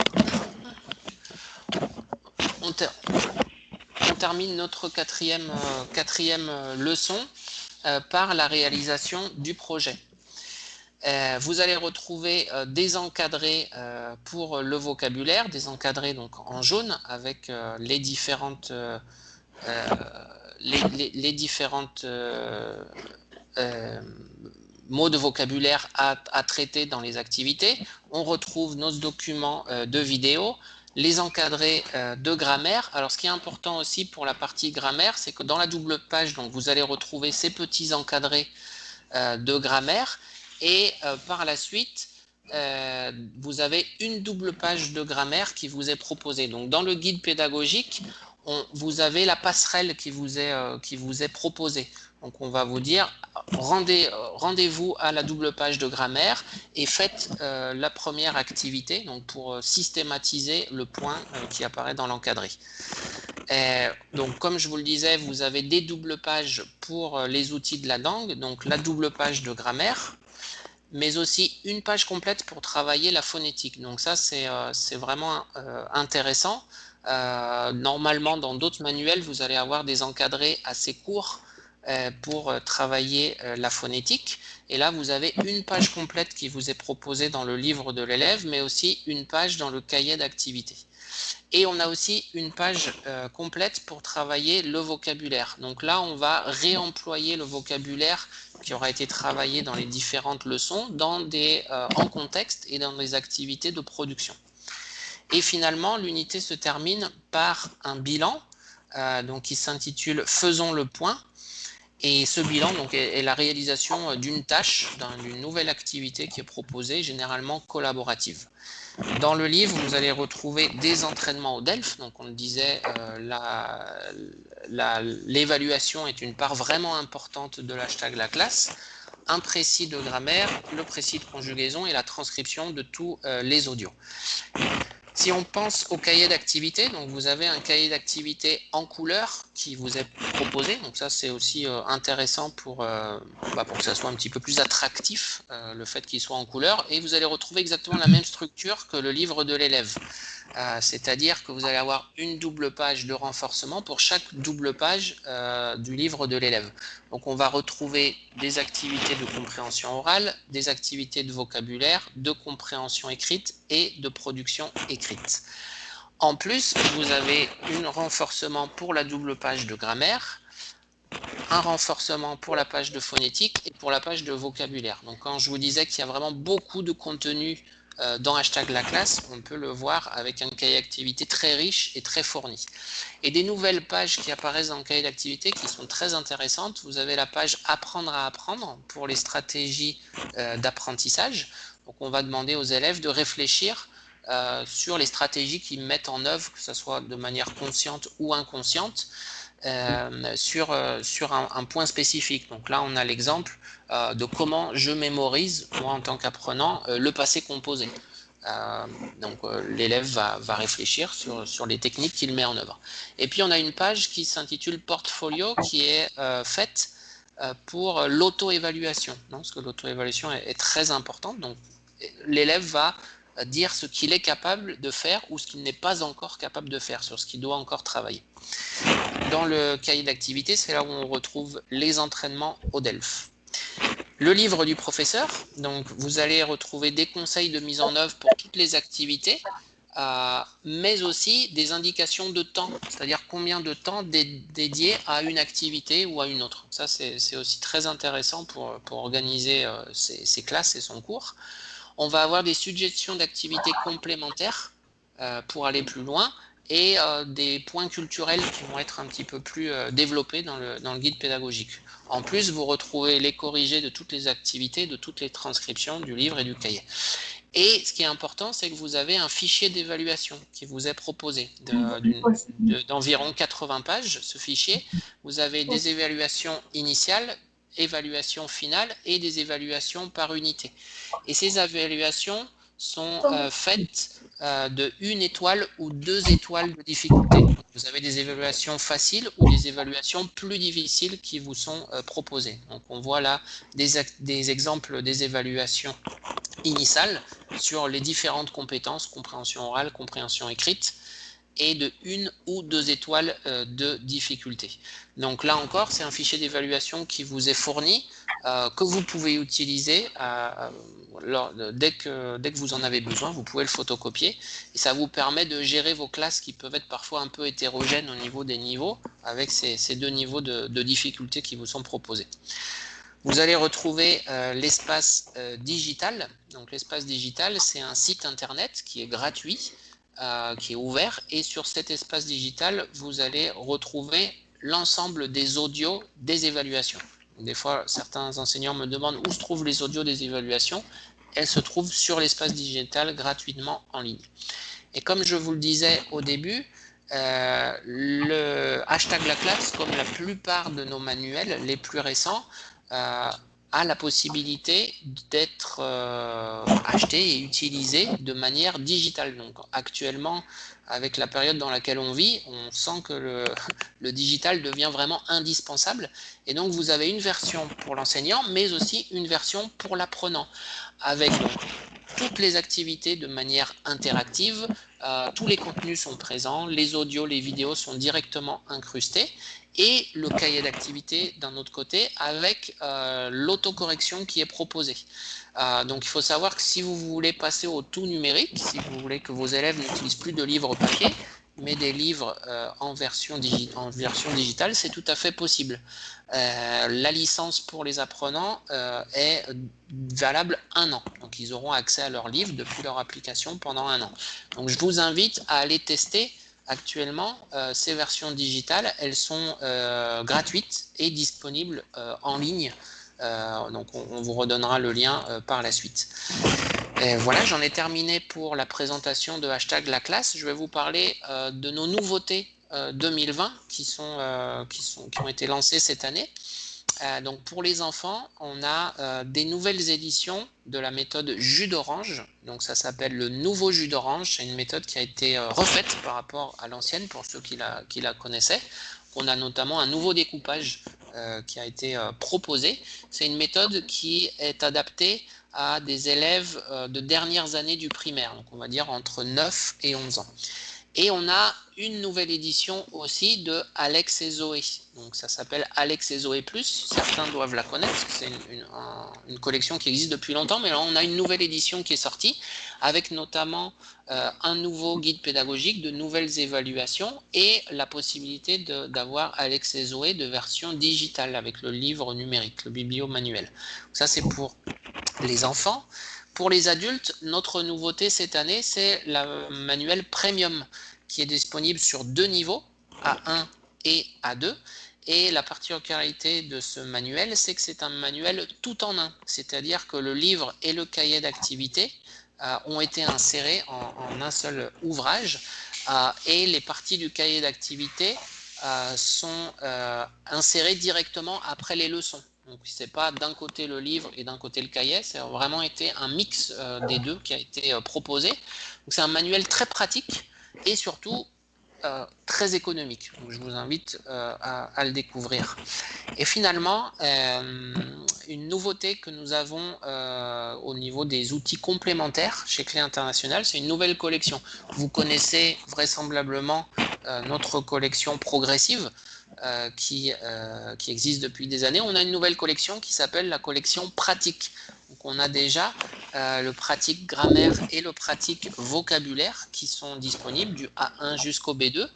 On termine notre quatrième leçon par la réalisation du projet. Vous allez retrouver des encadrés pour le vocabulaire, des encadrés donc en jaune avec les différentes mots de vocabulaire à traiter dans les activités. On retrouve nos documents de vidéo, les encadrés de grammaire. Alors, ce qui est important aussi pour la partie grammaire, c'est que dans la double page, donc, vous allez retrouver ces petits encadrés de grammaire. Et par la suite, vous avez une double page de grammaire qui vous est proposée. Donc, dans le guide pédagogique, vous avez la passerelle qui vous est proposée. Donc, on va vous dire, rendez-vous à la double page de grammaire et faites la première activité, donc pour systématiser le point qui apparaît dans l'encadré. Donc, comme je vous le disais, vous avez des doubles pages pour les outils de la langue, donc la double page de grammaire, mais aussi une page complète pour travailler la phonétique. Donc ça, c'est vraiment intéressant. Normalement, dans d'autres manuels, vous allez avoir des encadrés assez courts pour travailler la phonétique. Et là, vous avez une page complète qui vous est proposée dans le livre de l'élève, mais aussi une page dans le cahier d'activité. Et on a aussi une page complète pour travailler le vocabulaire. Donc là, on va réemployer le vocabulaire qui aura été travaillé dans les différentes leçons en contexte et dans des activités de production. Et finalement, l'unité se termine par un bilan donc qui s'intitule « Faisons le point ». Et ce bilan donc, est la réalisation d'une tâche, d'une nouvelle activité qui est proposée, généralement collaborative. Dans le livre, vous allez retrouver des entraînements au DELF. Donc, on le disait, l'évaluation est une part vraiment importante de l'hashtag la classe. Un précis de grammaire, le précis de conjugaison et la transcription de tous les audios. Si on pense au cahier d'activité, donc vous avez un cahier d'activité en couleur qui vous est proposé. Donc ça, c'est aussi intéressant pour que ça soit un petit peu plus attractif, le fait qu'il soit en couleur. Et vous allez retrouver exactement la même structure que le livre de l'élève. C'est-à-dire que vous allez avoir une double page de renforcement pour chaque double page du livre de l'élève. Donc on va retrouver des activités de compréhension orale, des activités de vocabulaire, de compréhension écrite et de production écrite. En plus, vous avez un renforcement pour la double page de grammaire, un renforcement pour la page de phonétique et pour la page de vocabulaire. Donc quand je vous disais qu'il y a vraiment beaucoup de contenu dans hashtag la classe, on peut le voir avec un cahier d'activité très riche et très fourni. Et des nouvelles pages qui apparaissent dans le cahier d'activité qui sont très intéressantes. Vous avez la page apprendre à apprendre pour les stratégies d'apprentissage. Donc on va demander aux élèves de réfléchir sur les stratégies qu'ils mettent en œuvre, que ce soit de manière consciente ou inconsciente, sur un point spécifique. Donc là, on a l'exemple de comment je mémorise, moi en tant qu'apprenant, le passé composé. L'élève va réfléchir sur les techniques qu'il met en œuvre. Et puis, on a une page qui s'intitule Portfolio, qui est faite pour l'auto-évaluation, parce que l'auto-évaluation est très importante. Donc, l'élève va dire ce qu'il est capable de faire ou ce qu'il n'est pas encore capable de faire, sur ce qu'il doit encore travailler. Dans le cahier d'activité, c'est là où on retrouve les entraînements au DELF. Le livre du professeur, donc vous allez retrouver des conseils de mise en œuvre pour toutes les activités, mais aussi des indications de temps, c'est-à-dire combien de temps dédié à une activité ou à une autre. Ça, c'est aussi très intéressant pour organiser ses classes et son cours. On va avoir des suggestions d'activités complémentaires pour aller plus loin et des points culturels qui vont être un petit peu plus développés dans le guide pédagogique. En plus, vous retrouvez les corrigés de toutes les activités, de toutes les transcriptions du livre et du cahier. Et ce qui est important, c'est que vous avez un fichier d'évaluation qui vous est proposé d'environ 80 pages. Ce fichier, vous avez des évaluations initiales, évaluations finales et des évaluations par unité. Et ces évaluations sont faites de 1 étoile ou 2 étoiles de difficulté. Vous avez des évaluations faciles ou des évaluations plus difficiles qui vous sont proposées. Donc on voit là des exemples des évaluations initiales sur les différentes compétences, compréhension orale, compréhension écrite, et de 1 ou 2 étoiles de difficulté. Donc là encore, c'est un fichier d'évaluation qui vous est fourni, que vous pouvez utiliser dès que vous en avez besoin. Vous pouvez le photocopier et ça vous permet de gérer vos classes qui peuvent être parfois un peu hétérogènes au niveau des niveaux, avec ces 2 niveaux de difficulté qui vous sont proposés. Vous allez retrouver l'espace digital. Donc l'espace digital, c'est un site internet qui est gratuit, qui est ouvert, et sur cet espace digital, vous allez retrouver l'ensemble des audios des évaluations. Des fois, certains enseignants me demandent où se trouvent les audios des évaluations. Elles se trouvent sur l'espace digital gratuitement en ligne. Et comme je vous le disais au début, le hashtag la classe, comme la plupart de nos manuels les plus récents, a la possibilité d'être acheté et utilisé de manière digitale. Donc actuellement, avec la période dans laquelle on vit, on sent que le digital devient vraiment indispensable. Et donc vous avez une version pour l'enseignant, mais aussi une version pour l'apprenant, avec donc toutes les activités de manière interactive. Tous les contenus sont présents, les audios, les vidéos sont directement incrustés, et le cahier d'activité d'un autre côté avec l'autocorrection qui est proposée. Donc il faut savoir que si vous voulez passer au tout numérique, si vous voulez que vos élèves n'utilisent plus de livres papier, mais des livres en version digitale, c'est tout à fait possible. La licence pour les apprenants est valable 1 an. Donc ils auront accès à leurs livres depuis leur application pendant 1 an. Donc je vous invite à aller tester actuellement, ces versions digitales, elles sont gratuites et disponibles en ligne. Donc, on vous redonnera le lien par la suite. Et voilà, j'en ai terminé pour la présentation de Hashtag la classe. Je vais vous parler de nos nouveautés 2020 qui ont été lancées cette année. Donc pour les enfants, on a des nouvelles éditions de la méthode jus d'orange. Donc ça s'appelle le nouveau jus d'orange. C'est une méthode qui a été refaite par rapport à l'ancienne pour ceux qui la connaissaient. On a notamment un nouveau découpage qui a été proposé. C'est une méthode qui est adaptée à des élèves de dernières années du primaire, donc on va dire entre 9 et 11 ans. Et on a une nouvelle édition aussi de Alex et Zoé. Donc ça s'appelle Alex et Zoé Plus. Certains doivent la connaître, parce que c'est une collection qui existe depuis longtemps, mais là on a une nouvelle édition qui est sortie, avec notamment un nouveau guide pédagogique, de nouvelles évaluations, et la possibilité d'avoir Alex et Zoé de version digitale, avec le livre numérique, le biblio-manuel. Ça c'est pour les enfants. Pour les adultes, notre nouveauté cette année, c'est le manuel Premium qui est disponible sur 2 niveaux, A1 et A2. Et la particularité de ce manuel, c'est que c'est un manuel tout en un. C'est-à-dire que le livre et le cahier d'activité ont été insérés en un seul ouvrage. Et les parties du cahier d'activité sont insérées directement après les leçons. Donc, ce n'est pas d'un côté le livre et d'un côté le cahier, c'est vraiment été un mix des deux qui a été proposé. C'est un manuel très pratique et surtout très économique. Donc, je vous invite à le découvrir. Et finalement, une nouveauté que nous avons au niveau des outils complémentaires chez Clé International, c'est une nouvelle collection. Vous connaissez vraisemblablement notre collection progressive, qui existe depuis des années. On a une nouvelle collection qui s'appelle la collection pratique. Donc on a déjà le pratique grammaire et le pratique vocabulaire qui sont disponibles du A1 jusqu'au B2.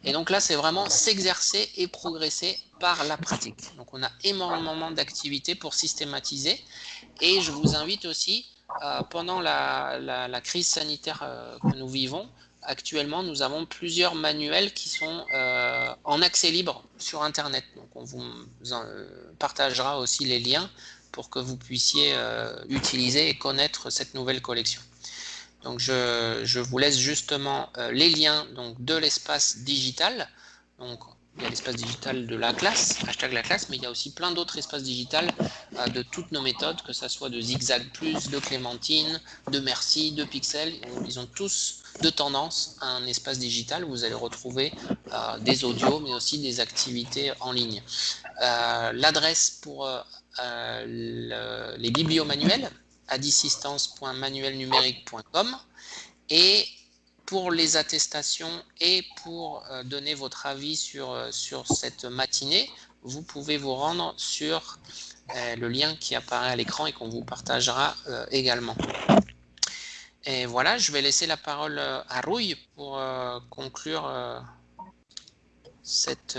Et donc là, c'est vraiment s'exercer et progresser par la pratique. Donc on a énormément d'activités pour systématiser. Et je vous invite aussi, pendant la crise sanitaire que nous vivons, actuellement, nous avons plusieurs manuels qui sont en accès libre sur Internet. Donc, on vous partagera aussi les liens pour que vous puissiez utiliser et connaître cette nouvelle collection. Donc, je vous laisse justement les liens donc, de l'espace digital. Donc, il y a l'espace digital de la classe, hashtag la classe, mais il y a aussi plein d'autres espaces digitales de toutes nos méthodes, que ce soit de Zigzag+, de Clémentine, de Merci, de Pixel. Ils ont tous de tendance à un espace digital où vous allez retrouver des audios, mais aussi des activités en ligne. L'adresse pour les bibliomanuels, adissistance.manuelnumérique.com, et pour les attestations et pour donner votre avis sur cette matinée, vous pouvez vous rendre sur le lien qui apparaît à l'écran et qu'on vous partagera également. Et voilà, je vais laisser la parole à Rouille pour conclure cette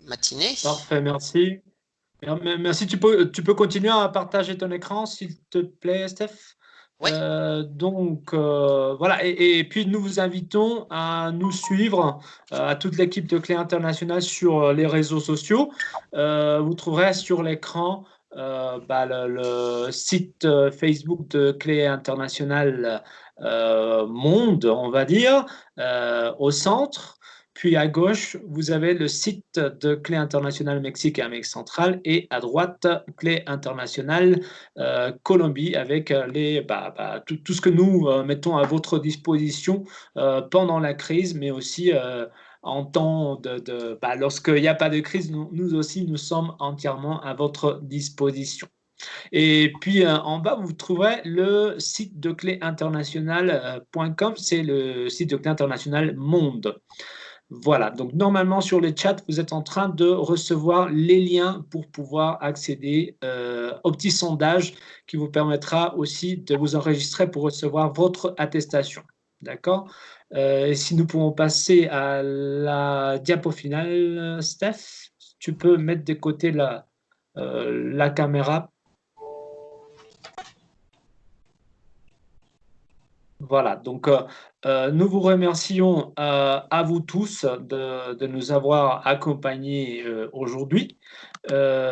matinée. Parfait, merci. Merci, tu peux continuer à partager ton écran, s'il te plaît, Steph. Oui. Voilà, et puis nous vous invitons à nous suivre, à toute l'équipe de Clé International sur les réseaux sociaux. Vous trouverez sur l'écran le site Facebook de Clé International Monde, on va dire, au centre. Puis à gauche, vous avez le site de Clé International Mexique et Amérique centrale, et à droite, Clé International Colombie, avec tout ce que nous mettons à votre disposition pendant la crise, mais aussi en temps lorsqu'il n'y a pas de crise, nous aussi, nous sommes entièrement à votre disposition. Et puis en bas, vous trouverez le site de cléinternational.com, c'est le site de Clé International Monde. Voilà, donc normalement sur le chat, vous êtes en train de recevoir les liens pour pouvoir accéder au petit sondage qui vous permettra aussi de vous enregistrer pour recevoir votre attestation. D'accord? Et si nous pouvons passer à la diapo finale, Steph, tu peux mettre de côté la caméra. Voilà, donc nous vous remercions à vous tous de nous avoir accompagnés aujourd'hui.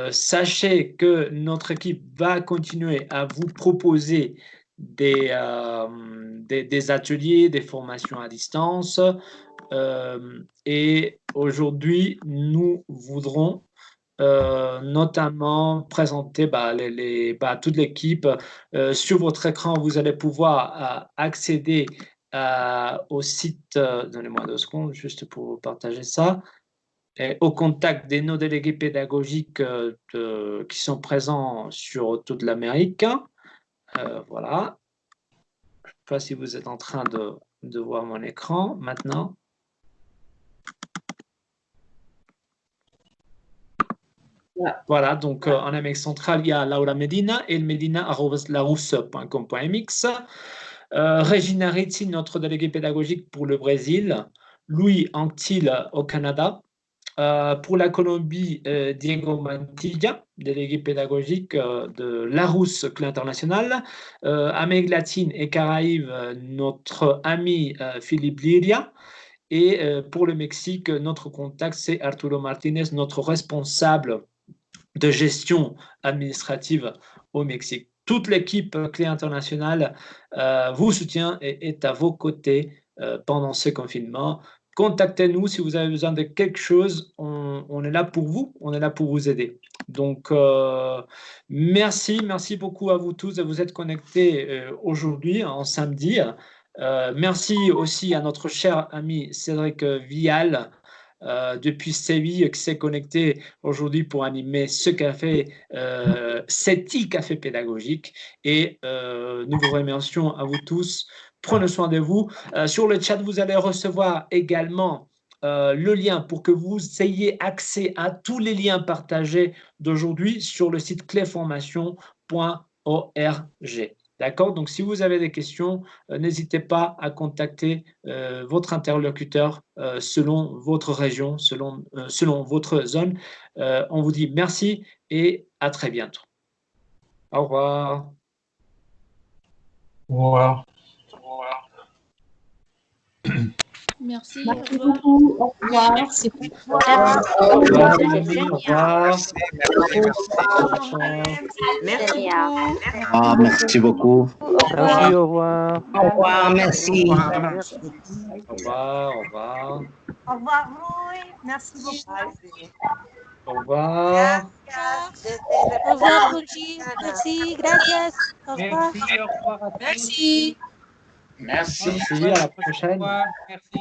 Sachez que notre équipe va continuer à vous proposer des ateliers, des formations à distance. Et aujourd'hui, nous voudrons notamment présenter toute l'équipe. Sur votre écran, vous allez pouvoir accéder au site, donnez-moi 2 secondes juste pour vous partager ça, et au contact des nos délégués pédagogiques qui sont présents sur toute l'Amérique. Voilà. Je ne sais pas si vous êtes en train de voir mon écran maintenant. Voilà, donc en Amérique centrale, il y a Laura Medina et medina@larousse.com.mx. Regina Rizzi, notre délégué pédagogique pour le Brésil. Louis Anctil au Canada. Pour la Colombie, Diego Mantilla, délégué pédagogique de Larousse Club International. Amérique latine et Caraïbes, notre ami Philippe Liria. Et pour le Mexique, notre contact, c'est Arturo Martinez, notre responsable de gestion administrative au Mexique. Toute l'équipe Clé Internationale vous soutient et est à vos côtés pendant ce confinement. Contactez-nous si vous avez besoin de quelque chose. On est là pour vous, on est là pour vous aider. Donc, merci beaucoup à vous tous de vous être connectés aujourd'hui, en samedi. Merci aussi à notre cher ami Cédric Vial, depuis Séville, qui s'est connecté aujourd'hui pour animer ce café, cet e-café pédagogique. Et nous vous remercions à vous tous. Prenez soin de vous. Sur le chat, vous allez recevoir également le lien pour que vous ayez accès à tous les liens partagés d'aujourd'hui sur le site cléformation.org. D'accord? Donc, si vous avez des questions, n'hésitez pas à contacter votre interlocuteur selon votre région, selon votre zone. On vous dit merci et à très bientôt. Au revoir. Au revoir. Merci. Merci beaucoup. Au revoir. Merci. Au revoir. Au revoir. Merci beaucoup. Merci, au revoir. Au revoir, merci. Au revoir. Au revoir. Au revoir, Louis. Merci beaucoup. Au revoir. Au revoir, Luigi. Merci, gracias. Au revoir. Merci, au revoir à tous. Merci. Merci. Merci, à la prochaine. Au revoir, merci.